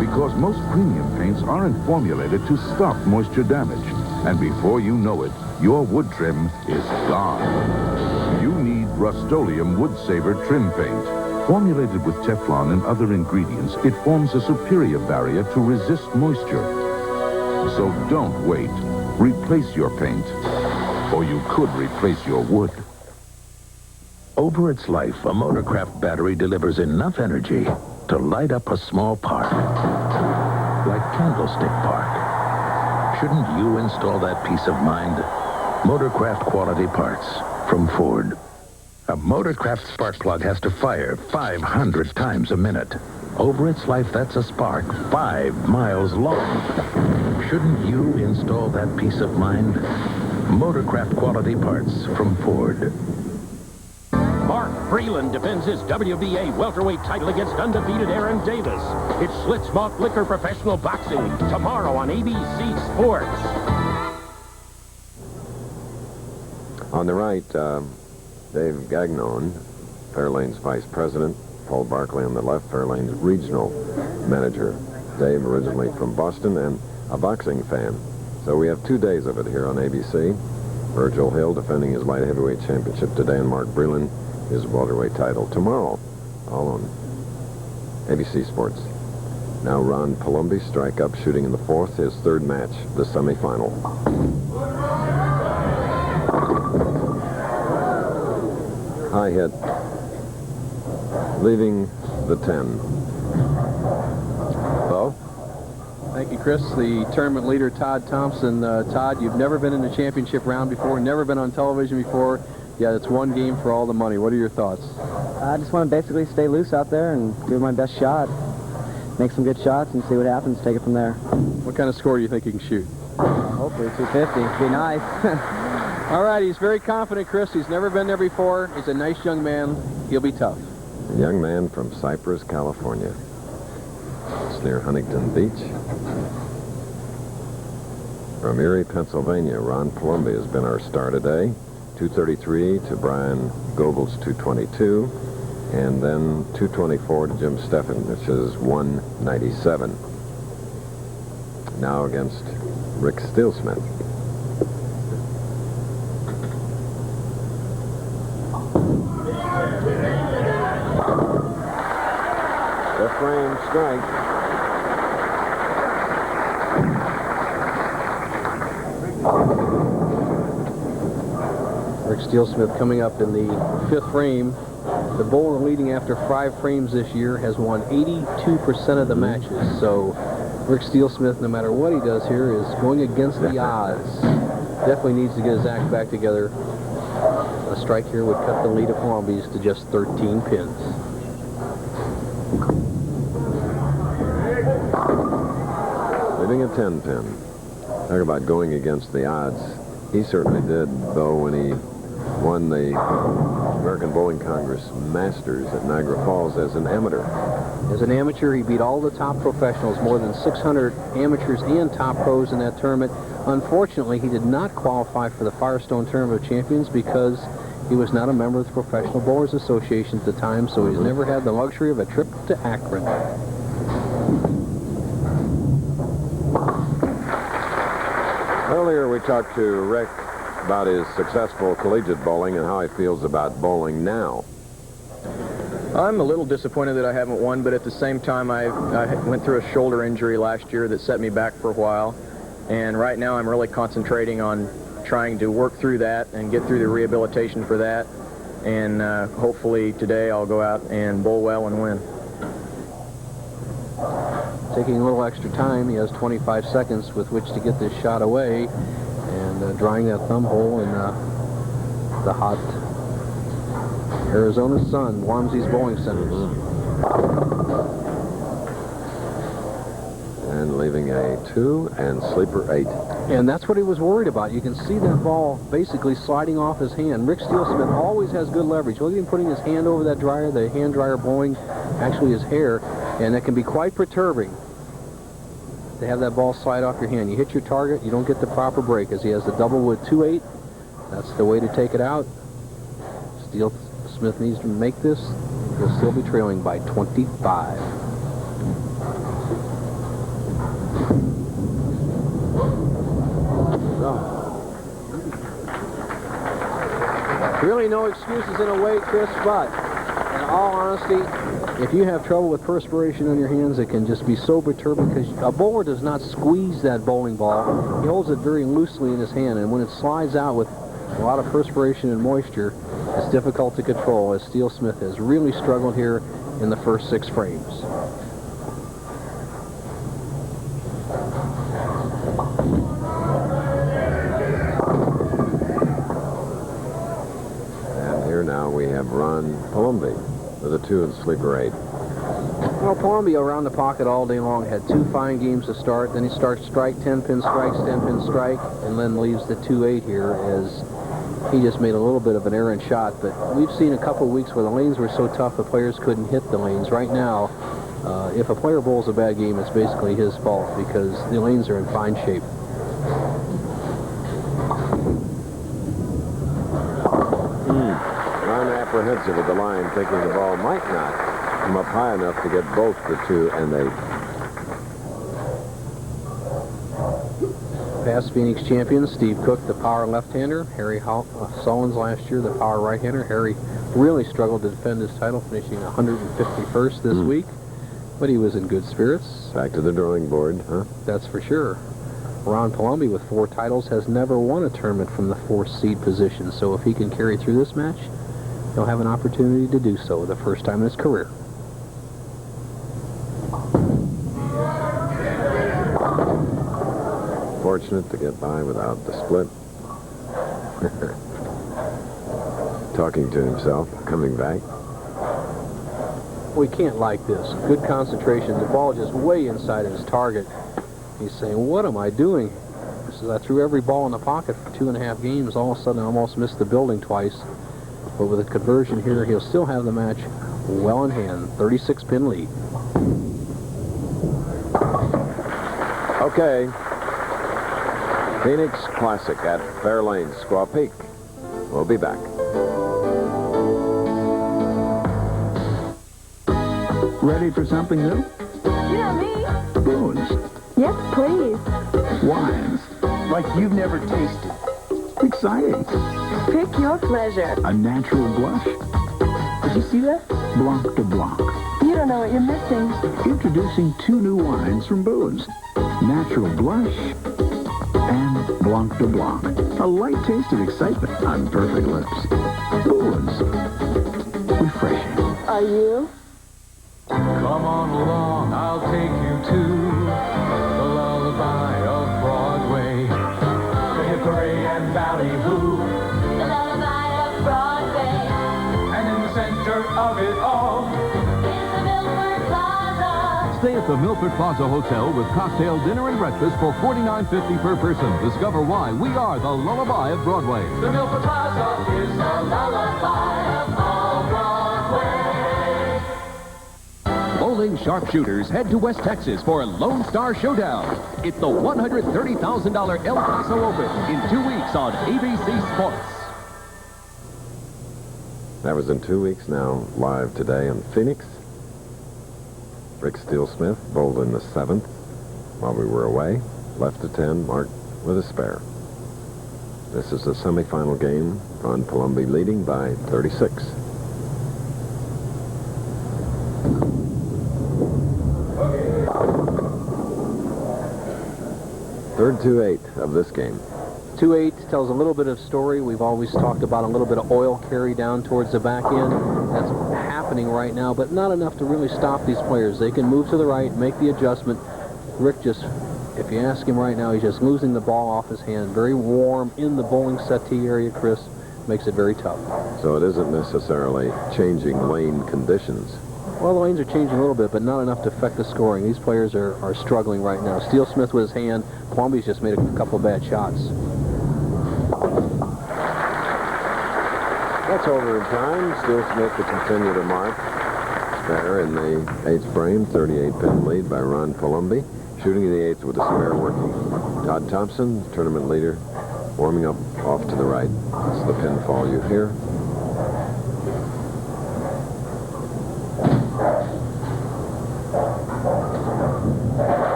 Because most premium paints aren't formulated to stop moisture damage. And before you know it, your wood trim is gone. You need Rust-Oleum Wood Saver Trim Paint. Formulated with Teflon and other ingredients, it forms a superior barrier to resist moisture. So don't wait. Replace your paint. Or you could replace your wood. Over its life, a Motorcraft battery delivers enough energy to light up a small park. Like Candlestick Park. Shouldn't you install that peace of mind? Motorcraft quality parts from Ford. A Motorcraft spark plug has to fire 500 times a minute. Over its life, that's a spark 5 miles long. Shouldn't you install that peace of mind? Motorcraft quality parts from Ford. Mark Breland defends his WBA welterweight title against undefeated Aaron Davis. It's Schlitzmoff Liquor Professional Boxing tomorrow on ABC Sports. On the right, Dave Gagnon, Fair Lanes Vice President. Paul Barkley on the left, Fair Lanes Regional Manager. Dave originally from Boston and a boxing fan. So we have 2 days of it here on ABC. Virgil Hill defending his light heavyweight championship today, and Mark Breland his welterweight title tomorrow. All on ABC Sports. Now Ron Palombi, strike up, shooting in the fourth, his third match, the semifinal. High hit, leaving the 10. Bo? Thank you, Chris. The tournament leader, Todd Thompson. Todd, you've never been in a championship round before, never been on television before. Yeah, it's one game for all the money. What are your thoughts? I just want to basically stay loose out there and give my best shot. Make some good shots and see what happens. Take it from there. What kind of score do you think you can shoot? Hopefully 250. It'd be nice. All right, he's very confident, Chris. He's never been there before. He's a nice young man. He'll be tough. A young man from Cypress, California. It's near Huntington Beach. From Erie, Pennsylvania, Ron Palombi has been our star today. 233 to Bryan Goebel's 222, and then 224 to Jim Stefanich, which is 197. Now against Rick Steelsmith. The frame strike. Rick Steelsmith coming up in the 5th frame. The bowler leading after 5 frames this year has won 82% of the matches. So Rick Steelsmith, no matter what he does here, is going against the odds. Definitely needs to get his act back together. A strike here would cut the lead of Palombi's to just 13 pins. Leaving a 10 pin. Talk about going against the odds. He certainly did, though, when he won the American Bowling Congress Masters at Niagara Falls as an amateur. As an amateur, he beat all the top professionals, more than 600 amateurs and top pros in that tournament. Unfortunately, he did not qualify for the Firestone Tournament of Champions because he was not a member of the Professional Bowlers Association at the time, so he's never had the luxury of a trip to Akron. Earlier we talked to Rick about his successful collegiate bowling and how he feels about bowling now. I'm a little disappointed that I haven't won, but at the same time I went through a shoulder injury last year that set me back for a while. And right now I'm really concentrating on trying to work through that and get through the rehabilitation for that. And hopefully today I'll go out and bowl well and win. Taking a little extra time, he has 25 seconds with which to get this shot away, and drying that thumb hole in the hot Arizona sun warms these bowling centers. And leaving a 2 and sleeper 8. And that's what he was worried about. You can see that ball basically sliding off his hand. Rick Steelsmith always has good leverage. Look at him putting his hand over that dryer, the hand dryer blowing actually his hair, and that can be quite perturbing to have that ball slide off your hand. You hit your target, you don't get the proper break, as he has the double wood 2-8. That's the way to take it out. Steelsmith needs to make this. He'll still be trailing by 25. Really no excuses in a way, Chris, but in all honesty, if you have trouble with perspiration on your hands, it can just be so perturbing because a bowler does not squeeze that bowling ball. He holds it very loosely in his hand, and when it slides out with a lot of perspiration and moisture, it's difficult to control, as Steelsmith has really struggled here in the first 6 frames. And here now we have Ron Palombi with a 2 and sleeper 8. Well, Palombi around the pocket all day long, had 2 fine games to start. Then he starts strike, 10-pin strikes, 10-pin strike, and then leaves the 2-8 here as he just made a little bit of an errant shot. But we've seen a couple of weeks where the lanes were so tough the players couldn't hit the lanes. Right now, if a player bowls a bad game, it's basically his fault because the lanes are in fine shape. Apprehensive with the line, thinking the ball might not come up high enough to get both the 2 and 8. Past Phoenix champion Steve Cook, the power left-hander. Harry Sullins last year, the power right-hander. Harry really struggled to defend his title, finishing 151st this week, but he was in good spirits. Back to the drawing board, huh? That's for sure. Ron Palombi, with 4 titles, has never won a tournament from the 4th seed position, so if he can carry through this match, he'll have an opportunity to do so the first time in his career. Fortunate to get by without the split. Talking to himself, coming back. We can't like this. Good concentration. The ball just way inside of his target. He's saying, what am I doing? He says, I threw every ball in the pocket for 2.5 games. All of a sudden, I almost missed the building twice. But with a conversion here, he'll still have the match well in hand. 36-pin lead. Okay. Phoenix Classic at Fair Lanes Squaw Peak. We'll be back. Ready for something new? Yeah, me. Booze. Yes, please. Wines. Like you've never tasted. Exciting. Pick your pleasure. A natural blush. Did you see that? Blanc de Blanc. You don't know what you're missing. Introducing 2 new wines from Booze. Natural Blush and Blanc de Blanc. A light taste of excitement on perfect lips. Booze. Refreshing. Are you? Come on along, I'll take you to the lullaby of Broadway. The Hickory and Ballyhoo. The lullaby of Broadway. And in the center of it all Is the Milford Plaza. Stay at the Milford Plaza Hotel with cocktail dinner and breakfast for $49.50 per person. Discover why we are the lullaby of Broadway. The Milford Plaza is the lullaby of all Broadway. Bowling sharpshooters head to West Texas for a Lone Star Showdown. It's the $130,000 El Paso Open in 2 weeks on ABC Sports. That was in 2 weeks now, live today in Phoenix. Rick Steelsmith bowled in the 7th while we were away. Left to 10, marked with a spare. This is the semifinal game. Ron Palombi leading by 36. Third 2-8 of this game. 2-8 tells a little bit of story. We've always talked about a little bit of oil carry down towards the back end. That's happening right now, but not enough to really stop these players. They can move to the right, make the adjustment. Rick just, if you ask him right now, he's just losing the ball off his hand. Very warm in the bowling settee area, Chris. Makes it very tough. So it isn't necessarily changing lane conditions. Well, the lanes are changing a little bit, but not enough to affect the scoring. These players are struggling right now. Steelsmith with his hand. Palombi's just made a couple of bad shots. That's over in time. Steelsmith to continue to mark. Fair in the 8th frame, 38-pin lead by Ron Palombi. Shooting in the 8th with a spare working. Todd Thompson, tournament leader, warming up off to the right. That's the pinfall you hear.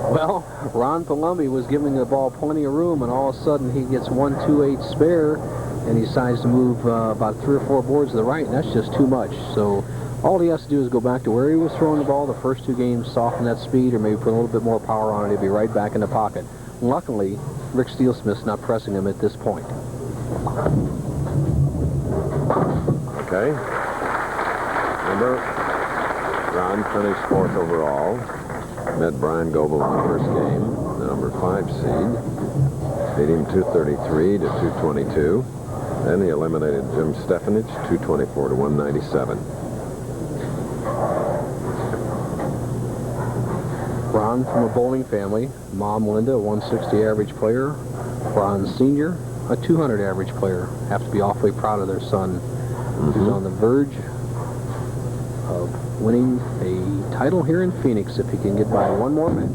Well, Ron Palombi was giving the ball plenty of room, and all of a sudden he gets 1-2-8 spare, and he decides to move about 3 or 4 boards to the right, and that's just too much. So all he has to do is go back to where he was throwing the ball the first 2 games, soften that speed, or maybe put a little bit more power on it. He'll be right back in the pocket. Luckily, Rick Steelsmith's not pressing him at this point. Okay. Remember, Ron finished 4th overall. Met Bryan Goebel in the first game, the number 5 seed. Beat him 233 to 222. Then he eliminated Jim Stefanich, 224 to 197. Ron from a bowling family. Mom Linda, a 160 average player. Ron Sr., a 200 average player. Have to be awfully proud of their son, who's on the verge of winning a title here in Phoenix if he can get by one more match.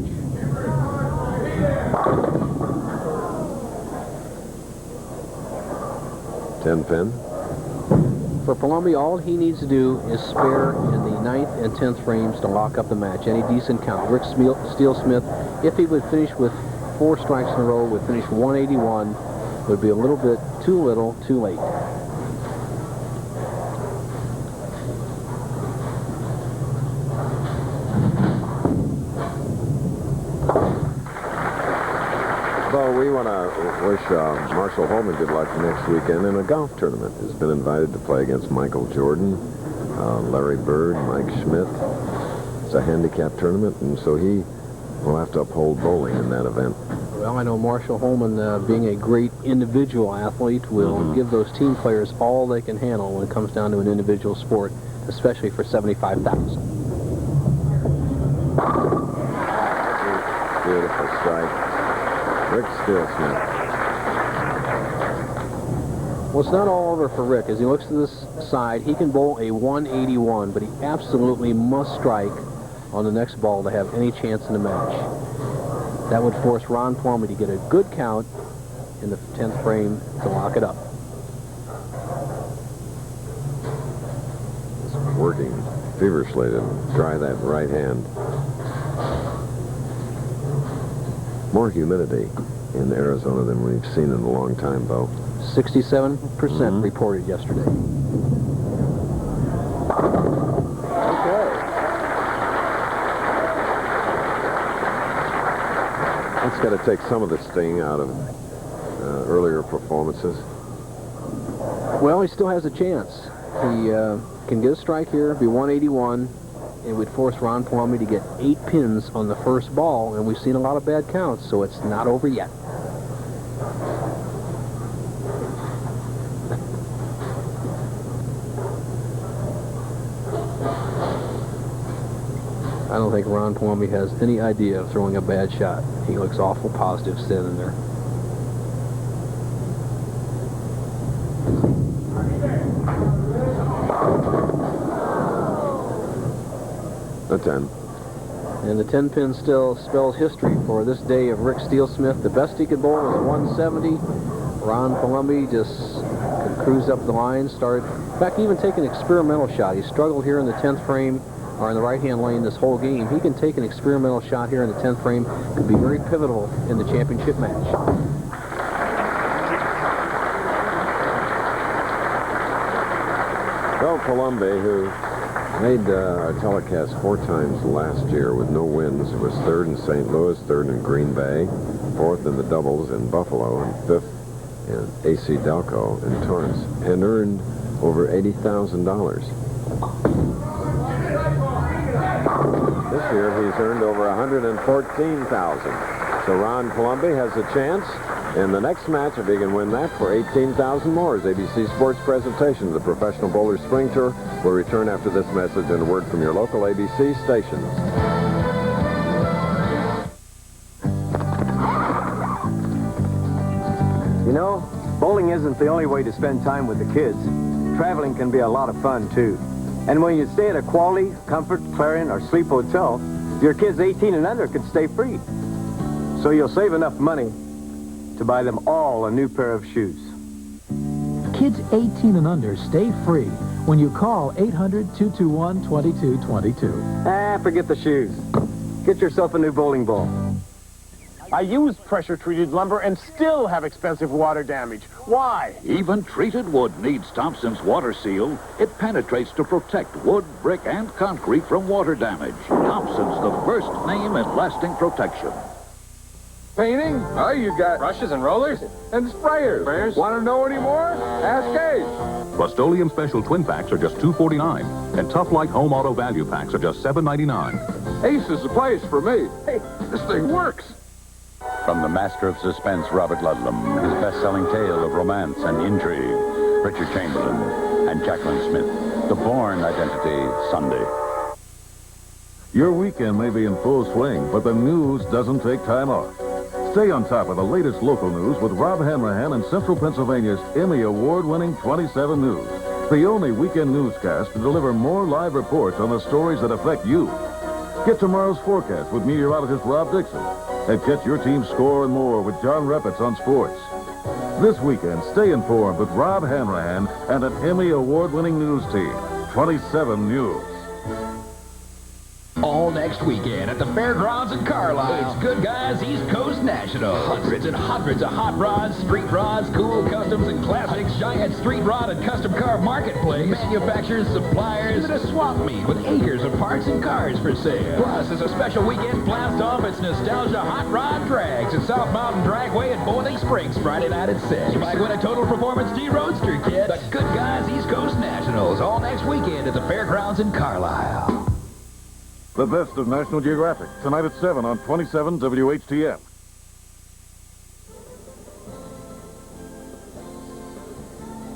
Ten-pin. For Palombi, all he needs to do is spare in the 9th and 10th frames to lock up the match. Any decent count. Rick Steelsmith, if he would finish with 4 strikes in a row, would finish 181. Would be a little bit too little, too late. So we want to wish Marshall Holman good luck next weekend in a golf tournament. He's been invited to play against Michael Jordan, Larry Bird, Mike Schmidt. It's a handicap tournament, and so he will have to uphold bowling in that event. Well, I know Marshall Holman, being a great individual athlete, will give those team players all they can handle when it comes down to an individual sport, especially for $75,000. Beautiful strike. Rick Steelsmith. Well, it's not all over for Rick. As he looks to this side, he can bowl a 181, but he absolutely must strike on the next ball to have any chance in the match. That would force Ron Palombi to get a good count in the 10th frame to lock it up. He's working feverishly to dry that right hand. More humidity in Arizona than we've seen in a long time, Bo. 67% reported yesterday. Okay. That's got to take some of the sting out of earlier performances. Well, he still has a chance. He can get a strike here, be 181. It would force Ron Palombi to get 8 pins on the first ball, and we've seen a lot of bad counts, so it's not over yet. I don't think Ron Palombi has any idea of throwing a bad shot. He looks awful positive standing there. A 10. And the 10 pin still spells history for this day of Rick Steelsmith. The best he could bowl was 170. Ron Palombi just could cruise up the line, start, in fact, even take an experimental shot. He struggled here in the 10th frame, or in the right-hand lane this whole game. He can take an experimental shot here in the 10th frame. Could be very pivotal in the championship match. Bill Palombi, who made our telecast 4 times last year with no wins, was 3rd in St. Louis, 3rd in Green Bay, 4th in the doubles in Buffalo, and 5th in AC Delco in Torrance, and earned over $80,000. This year he's earned over $114,000. So Ron Palombi has a chance in the next match, if he can win that, for $18,000 more. As ABC Sports presentation of the Professional Bowlers Spring Tour will return after this message and a word from your local ABC stations. know, bowling isn't the only way to spend time with the kids. Traveling can be a lot of fun, too. And when you stay at a quality, comfort, Clarion, or Sleep hotel, your kids 18 and under can stay free. So you'll save enough money to buy them all a new pair of shoes. Kids 18 and under stay free when you call 800-221-2222. Ah, forget the shoes. Get yourself a new bowling ball. I use pressure-treated lumber and still have expensive water damage. Why? Even treated wood needs Thompson's water seal. It penetrates to protect wood, brick, and concrete from water damage. Thompson's the first name in lasting protection. Painting? Oh, you got brushes and rollers and sprayers. Want to know any more? Ask Ace. Rust-Oleum Special Twin Packs are just $2.49, and Tough Like Home Auto Value Packs are just $7.99. Ace is the place for me. Hey, this thing works. From the master of suspense, Robert Ludlum, his best-selling tale of romance and intrigue, Richard Chamberlain and Jacqueline Smith, The Bourne Identity, Sunday. Your weekend may be in full swing, but the news doesn't take time off. Stay on top of the latest local news with Rob Hanrahan and Central Pennsylvania's Emmy Award-winning 27 News, the only weekend newscast to deliver more live reports on the stories that affect you. Get tomorrow's forecast with meteorologist Rob Dixon, and catch your team's score and more with John Reppitz on sports. This weekend, stay informed with Rob Hanrahan and an Emmy Award-winning news team. 27 News. All next weekend at the Fairgrounds in Carlisle. It's Good Guys East Coast National. Hundreds and hundreds of hot rods, street rods, cool customs, and classics. Giant street rod and custom car marketplace. Manufacturers, suppliers, and a swap meet with acres of parts and cars for sale. Plus, there's a special weekend blast off its nostalgia hot rod drags at South Mountain Dragway at Boiling Springs Friday night at 6. You might win a Total Performance D-Roadster kit. The Good Guys East Coast Nationals all next weekend at the Fairgrounds in Carlisle. The best of National Geographic, tonight at 7 on 27 WHTN.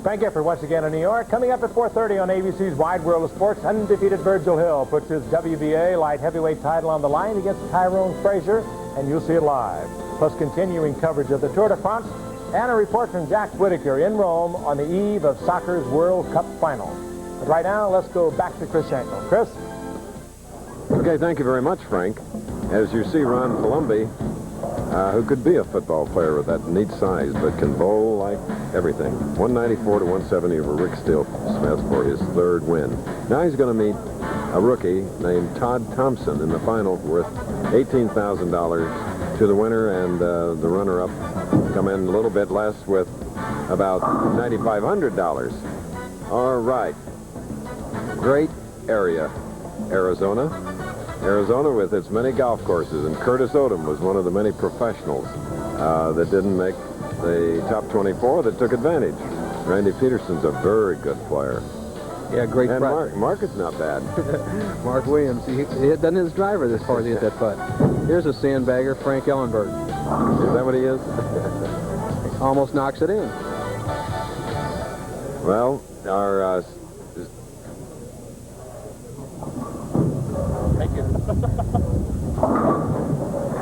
Frank Gifford once again in New York. Coming up at 4:30 on ABC's Wide World of Sports, undefeated Virgil Hill puts his WBA light heavyweight title on the line against Tyrone Frazier, and you'll see it live. Plus continuing coverage of the Tour de France and a report from Jack Whitaker in Rome on the eve of soccer's World Cup final. But right now, let's go back to Chris Schenkel. Chris? Okay, thank you very much, Frank. As you see, Ron Palombi, who could be a football player with that neat size, but can bowl like everything. 194 to 170 over Rick Steelsmith for his third win. Now he's going to meet a rookie named Todd Thompson in the final, worth $18,000 to the winner, and the runner-up come in a little bit less with about $9,500. All right. Great area, Arizona. Arizona with its many golf courses, and Curtis Odom was one of the many professionals that didn't make the top 24 that took advantage. Randy Peterson's a very good player. Yeah, great. And Mark is not bad. Mark Williams, he hit done his driver this far to hit that putt. Here's a sandbagger, Frank Ellenberg. Is that what he is? Almost knocks it in. Well, our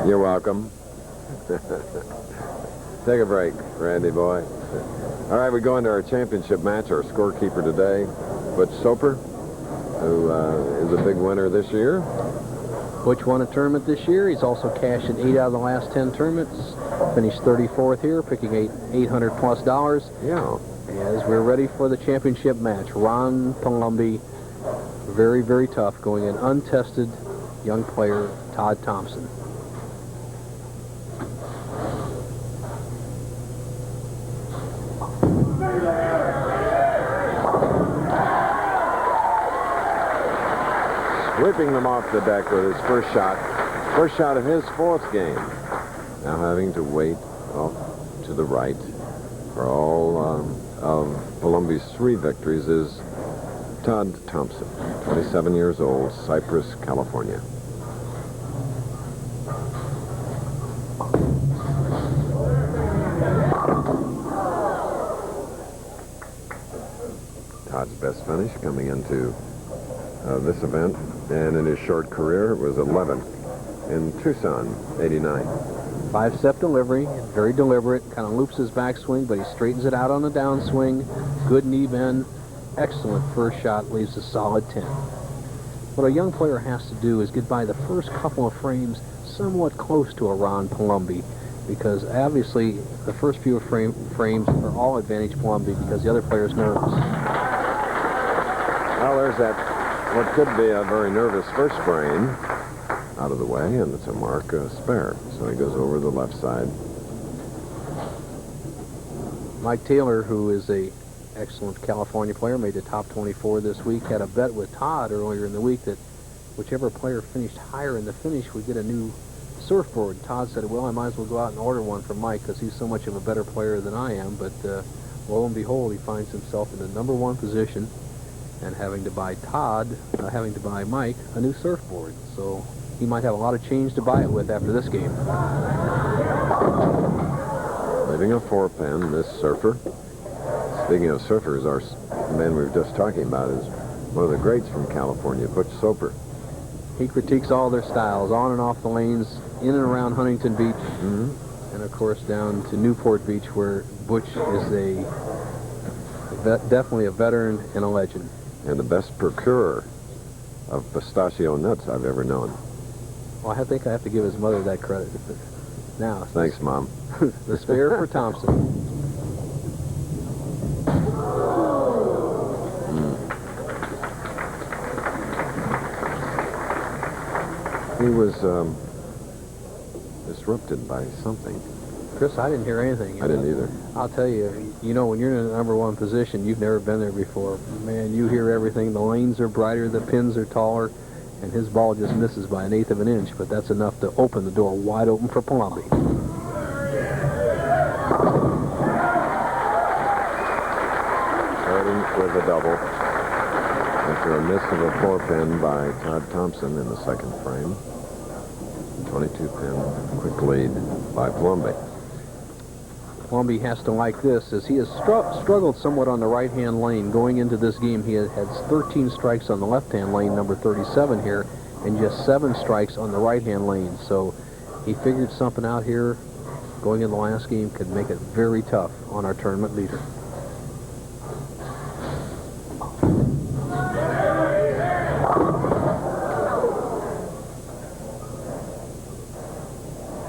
you're welcome. Take a break, Randy boy. All right, we go into our championship match. Our scorekeeper today, Butch Soper, who is a big winner this year. Butch won a tournament this year. He's also cashed in 8 out of the last 10 tournaments. Finished 34th here, picking $800+ Yeah. As we're ready for the championship match, Ron Palombi, very, very tough, going in untested young player Todd Thompson. Sweeping them off the deck with his first shot of his 4th game. Now having to wait off to the right for all of Palombi's 3 victories is Todd Thompson, 27 years old, Cypress, California. Todd's best finish coming into this event, and in his short career, it was 11th in Tucson, '89. 5-step delivery, very deliberate, kind of loops his backswing, but he straightens it out on the downswing. Good knee bend, excellent first shot, leaves a solid 10. What a young player has to do is get by the first couple of frames somewhat close to a Ron Palombi, because obviously the first few frames are all advantage Palombi because the other player's nervous. Well, there's that, what could be a very nervous first frame out of the way, and it's a mark spare. So he goes over the left side. Mike Taylor, who is a excellent California player, made the top 24 this week, had a bet with Todd earlier in the week that whichever player finished higher in the finish would get a new surfboard. Todd said, well, I might as well go out and order one for Mike because he's so much of a better player than I am. But lo and behold, he finds himself in the #1 position and having to buy Mike a new surfboard. So he might have a lot of change to buy it with after this game. Leaving a 4-pin, this surfer. Speaking of surfers, our man we were just talking about is one of the greats from California, Butch Soper. He critiques all their styles, on and off the lanes, in and around Huntington Beach, and of course down to Newport Beach, where Butch is definitely a veteran and a legend. And the best procurer of pistachio nuts I've ever known. Well, I think I have to give his mother that credit. Now, thanks, Mom. The spare for Thompson. He was disrupted by something. Chris, I didn't hear anything. I didn't either. I'll tell you, when you're in the #1 position, you've never been there before. Man, you hear everything. The lanes are brighter, the pins are taller, and his ball just misses by 1/8 of an inch, but that's enough to open the door wide open for Palombi. Starting with a double. After a miss of a 4-pin by Todd Thompson in the second frame. 22-pin quick lead by Palombi. Palombi has to like this, as he has struggled somewhat on the right-hand lane. Going into this game, he has 13 strikes on the left-hand lane, number 37 here, and just 7 strikes on the right-hand lane. So he figured something out here. Going in the last game could make it very tough on our tournament leader.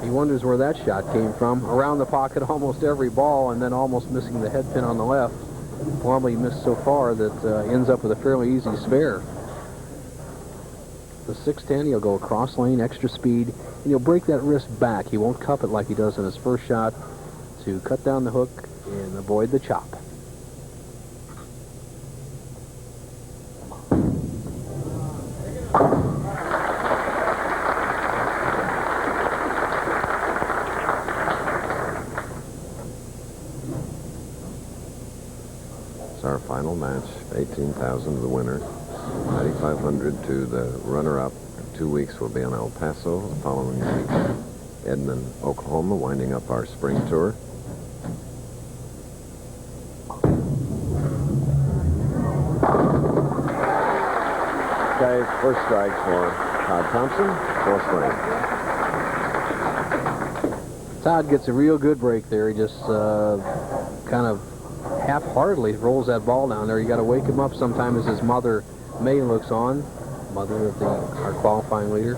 He wonders where that shot came from. Around the pocket almost every ball, and then almost missing the head pin on the left. Palombi missed so far that ends up with a fairly easy spare. The 610, he'll go across lane, extra speed, and he'll break that wrist back. He won't cup it like he does in his first shot to cut down the hook and avoid the chop. It's our final match. 18,000 to the winner, 9,500 to the runner-up. In 2 weeks we'll be in El Paso. The following week, Edmond, Oklahoma, winding up our spring tour. Okay, first strike for Todd Thompson, 4th frame. Todd gets a real good break there. He just kind of half-heartedly rolls that ball down there. You got to wake him up sometime as his mother, May, looks on, mother of our qualifying leader.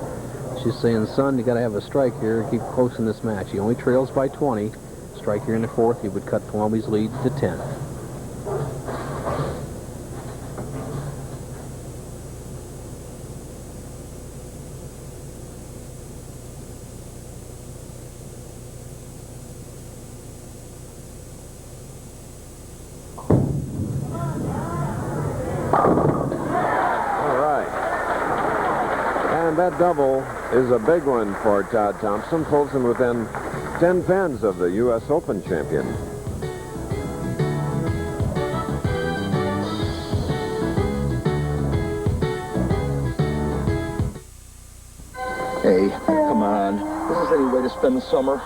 She's saying, son, you got to have a strike here and keep close in this match. He only trails by 20. Strike here in the 4th, he would cut Palombi's lead to 10. That double is a big one for Todd Thompson. Pulls him within 10 pins of the U.S. Open champion. Hey, come on. Is this any way to spend the summer?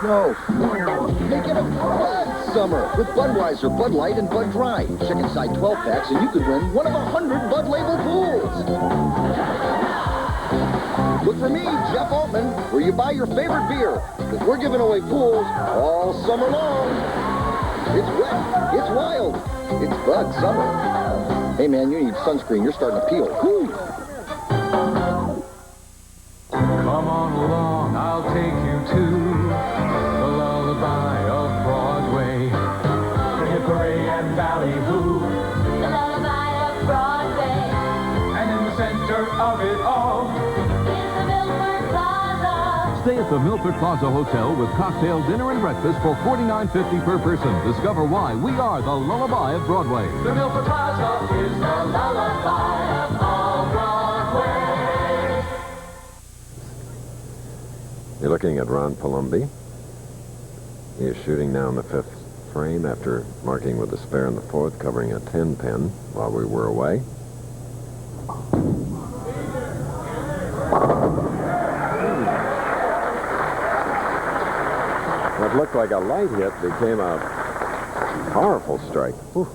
No. Make it a Bud summer with Budweiser, Bud Light, and Bud Dry. Check inside 12 packs and you could win one of 100 Bud label pools. Look for me, Jeff Altman, where you buy your favorite beer, because we're giving away pools all summer long. It's wet. It's wild. It's bug summer. Hey, man, you need sunscreen. You're starting to peel. Whew. Come on along, I'll take you to the lullaby of Broadway. The Hickory and Ballyhoo. The lullaby of Broadway. And in the center of it all Is the Milford Plaza. Stay at the Milford Plaza Hotel with cocktail, dinner, and breakfast for $49.50 per person. Discover why we are the lullaby of Broadway. The Milford Plaza is the lullaby of all Broadway. You're looking at Ron Palombi. He is shooting now in the 5th frame after marking with a spare in the 4th, covering a 10-pin while we were away. What looked like a light hit became a powerful strike. Whew.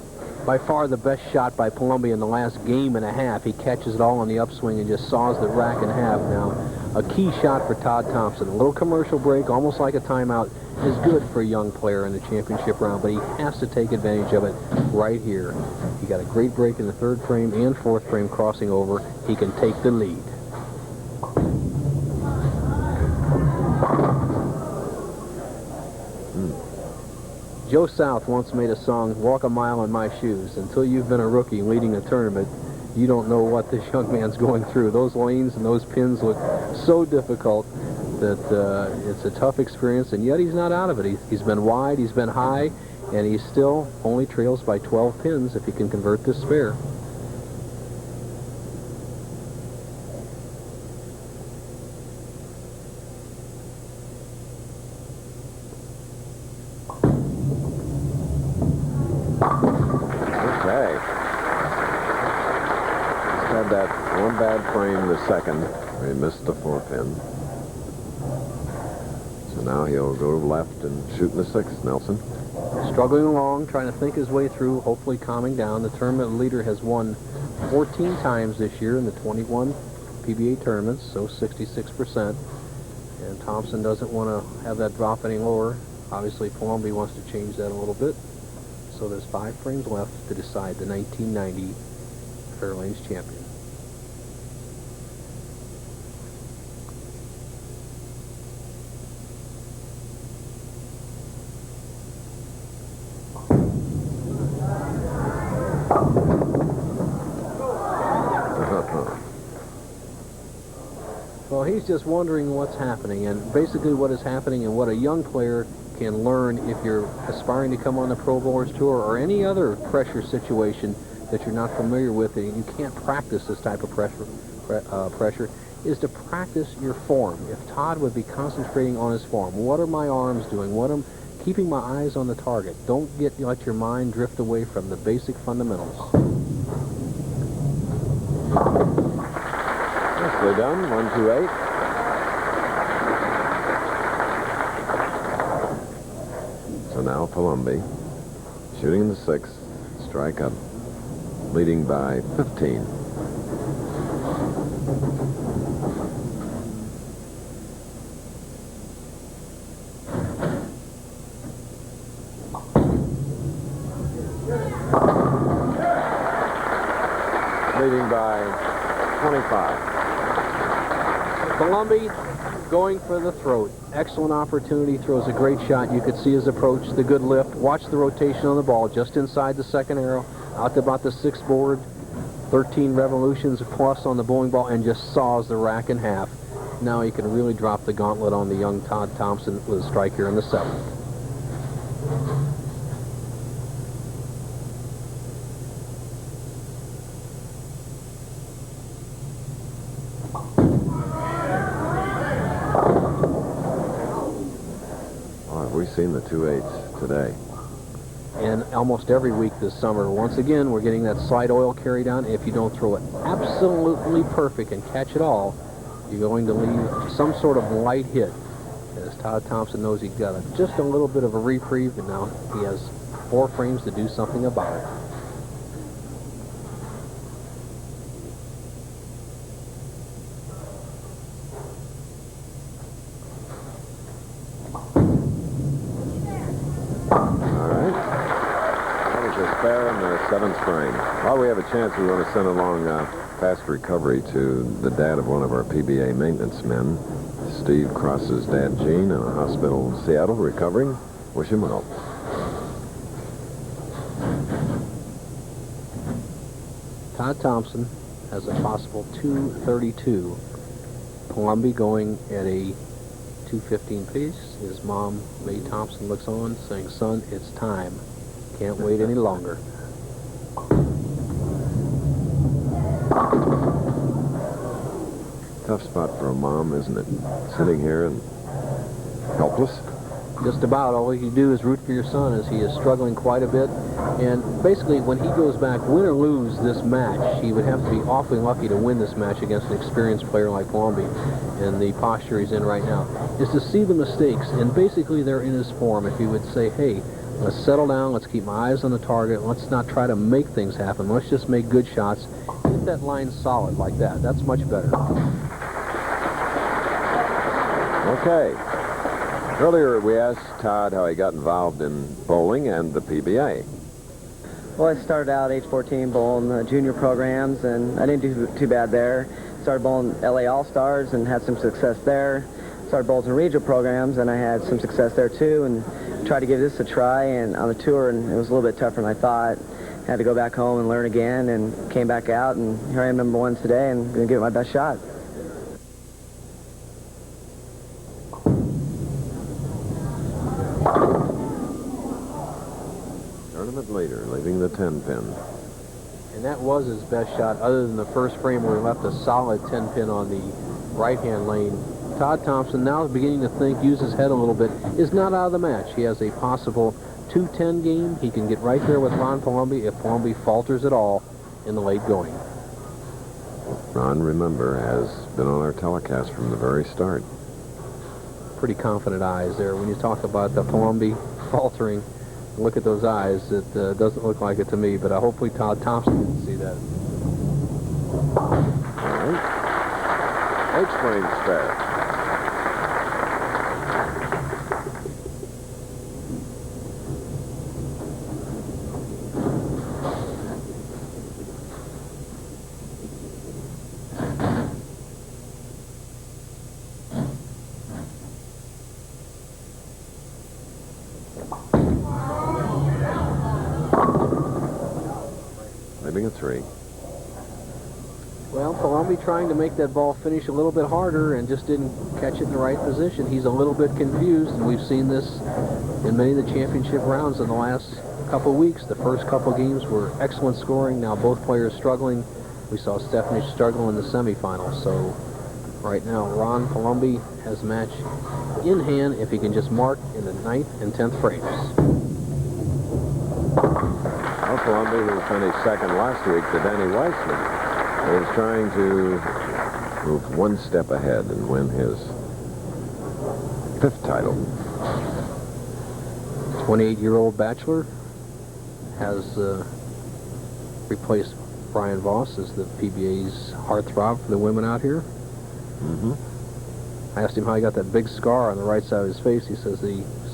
By far the best shot by Palombi in the last game and a half. He catches it all on the upswing and just saws the rack in half. Now, a key shot for Todd Thompson. A little commercial break, almost like a timeout, is good for a young player in the championship round, but he has to take advantage of it right here. He got a great break in the 3rd frame and 4th frame crossing over. He can take the lead. Joe South once made a song, Walk a Mile in My Shoes. Until you've been a rookie leading a tournament, you don't know what this young man's going through. Those lanes and those pins look so difficult that it's a tough experience, and yet he's not out of it. He's been wide, he's been high, and he still only trails by 12 pins if he can convert this spare. Okay. He's had that one bad frame the 2nd, where he missed the 4-pin. So now he'll go left and shoot in the 6th, Nelson. Struggling along, trying to think his way through, hopefully calming down. The tournament leader has won 14 times this year in the 21 PBA tournaments, so 66%. And Thompson doesn't want to have that drop any lower. Obviously, Palombi wants to change that a little bit. So there's 5 frames left to decide the 1990 Fair Lanes champion. Well, he's just wondering what's happening, and basically what is happening and what a young player can learn if you're aspiring to come on the Pro Bowlers Tour or any other pressure situation that you're not familiar with and you can't practice this type of pressure, is to practice your form. If Todd would be concentrating on his form, what are my arms doing? What am keeping my eyes on the target? Don't let your mind drift away from the basic fundamentals. Nicely done, 1-2-8. So now Palombi, shooting in the 6th, strike up, leading by 15. Leading by 25. Palombi going for the throat. Excellent opportunity, throws a great shot. You could see his approach, the good lift. Watch the rotation on the ball, just inside the 2nd arrow, out to about the 6th board, 13 revolutions plus on the bowling ball, and just saws the rack in half. Now he can really drop the gauntlet on the young Todd Thompson with a strike here in the 7th. We've seen the 2-8s today. And almost every week this summer. Once again, we're getting that slight oil carry down. If you don't throw it absolutely perfect and catch it all, you're going to leave some sort of light hit. As Todd Thompson knows he's got just a little bit of a reprieve, and now he has 4 frames to do something about it. 7th frame. While we have a chance, we want to send along fast recovery to the dad of one of our PBA maintenance men. Steve Cross's dad, Gene, in a hospital in Seattle, recovering. Wish him well. Todd Thompson has a possible 2:32. Palombi going at a 2:15 pace. His mom, Mae Thompson, looks on, saying, "Son, it's time. Can't wait any longer." Tough spot for a mom, isn't it? Sitting here and helpless. Just about all you do is root for your son, as he is struggling quite a bit. And basically, when he goes back, win or lose this match, he would have to be awfully lucky to win this match against an experienced player like Palombi in the posture he's in right now, is to see the mistakes. And basically, they're in his form. If he would say, hey, let's settle down, let's keep my eyes on the target, let's not try to make things happen, let's just make good shots, hit that line solid like that. That's much better. Okay. Earlier, we asked Todd how he got involved in bowling and the PBA. Well, I started out age 14 bowling the junior programs, and I didn't do too bad there. Started bowling LA All-Stars and had some success there. Started bowling some regional programs, and I had some success there too, and tried to give this a try and on the tour, and it was a little bit tougher than I thought. Had to go back home and learn again, and came back out, and here I am #1 today, and going to give it my best shot. Tournament leader, leaving the 10-pin. And that was his best shot, other than the first frame where he left a solid 10-pin on the right-hand lane. Todd Thompson, now beginning to think, use his head a little bit, is not out of the match. He has a possible 2-10 game. He can get right there with Ron Palombi if Palombi falters at all in the late going. Ron, remember, has been on our telecast from the very start. Pretty confident eyes there. When you talk about the Palombi faltering, look at those eyes. It doesn't look like it to me, but hopefully Todd Thompson didn't see that. All right. 8 frames spare. Leaving a 3. Well, Palombi trying to make that ball finish a little bit harder and just didn't catch it in the right position. He's a little bit confused, and we've seen this in many of the championship rounds in the last couple of weeks. The first couple of games were excellent scoring. Now both players struggling. We saw Stefanich struggle in the semifinal. So right now, Ron Palombi has a match in hand if he can just mark in the 9th and 10th frames. Well, Palombi, who finished second last week to Danny Weissman, is trying to move one step ahead and win his 5th title. 28-year-old bachelor has replaced Brian Voss as the PBA's heartthrob for the women out here. I asked him how he got that big scar on the right side of his face. He says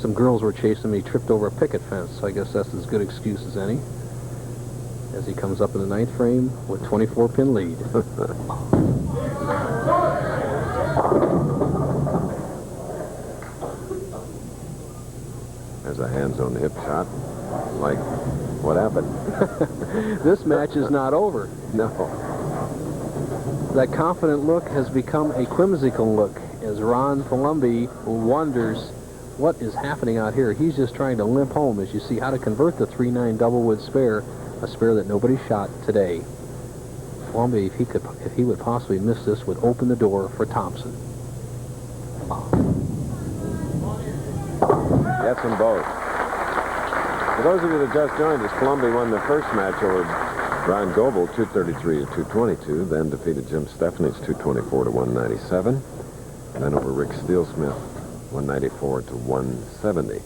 some girls were chasing him. He tripped over a picket fence. So I guess that's as good excuse as any. As he comes up in the 9th frame with 24-pin lead. There's a hands on the hip shot. Like, what happened? This match is not over. No. That confident look has become a whimsical look as Ron Palombi wonders what is happening out here. He's just trying to limp home as you see how to convert the 3-9 double wood spare, a spare that nobody shot today. Palombi, if he would possibly miss this, would open the door for Thompson. Gets them both. For those of you that just joined us, Palombi won the first match over Bryan Goebel, 233 to 222, then defeated Jim Stefanich, 224 to 197, and then over Rick Steelsmith, 194 to 170.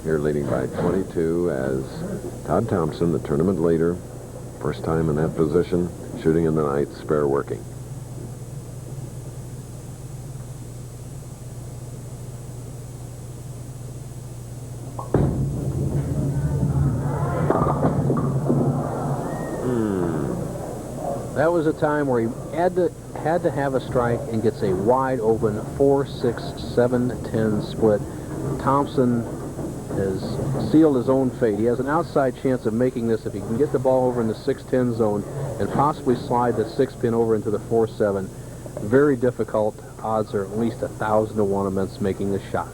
Here leading by 22 as Todd Thompson, the tournament leader, first time in that position, shooting in the 9th, spare working. That was a time where he had to have a strike and gets a wide open 4-6-7-10 split. Thompson has sealed his own fate. He has an outside chance of making this if he can get the ball over in the 6-10 zone and possibly slide the 6-pin over into the 4-7. Very difficult. Odds are at least 1,000 to 1 against making this shot.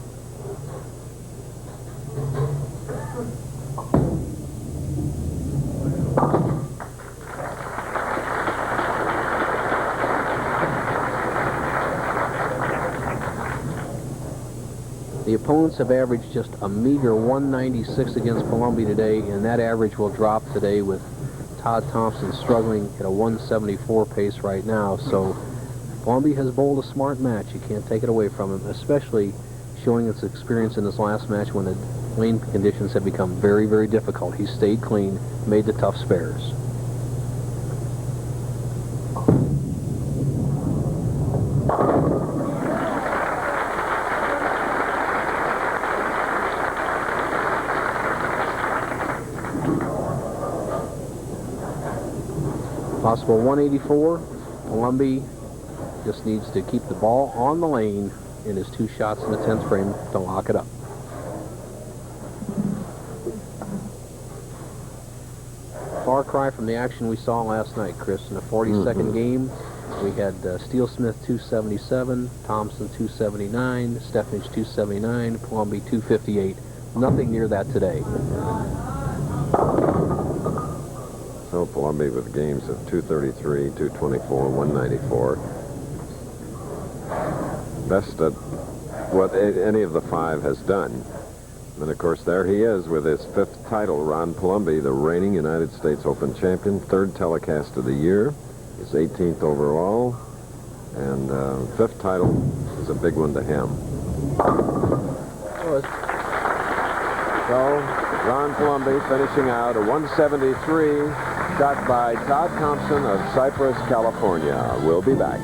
The opponents have averaged just a meager 196 against Palombi today, and that average will drop today with Todd Thompson struggling at a 174 pace right now. So Palombi has bowled a smart match. You can't take it away from him, especially showing its experience in this last match when the lane conditions have become very, very difficult. He stayed clean, made the tough spares. Possible 184. Palombi just needs to keep the ball on the lane in his 2 shots in the 10th frame to lock it up. Far cry from the action we saw last night, Chris. In the 42nd game, we had Steelsmith 277, Thompson 279, Stefanich 279, Palombi 258. Nothing near that today. So Palombi with games of 233, 224, 194. Best at what any of the 5 has done. And of course there he is with his 5th title. Ron Palombi, the reigning United States Open champion, 3rd telecast of the year, his 18th overall, and 5th title is a big one to him. So Ron Palombi finishing out a 173 shot by Todd Thompson of Cypress, California. We'll be back.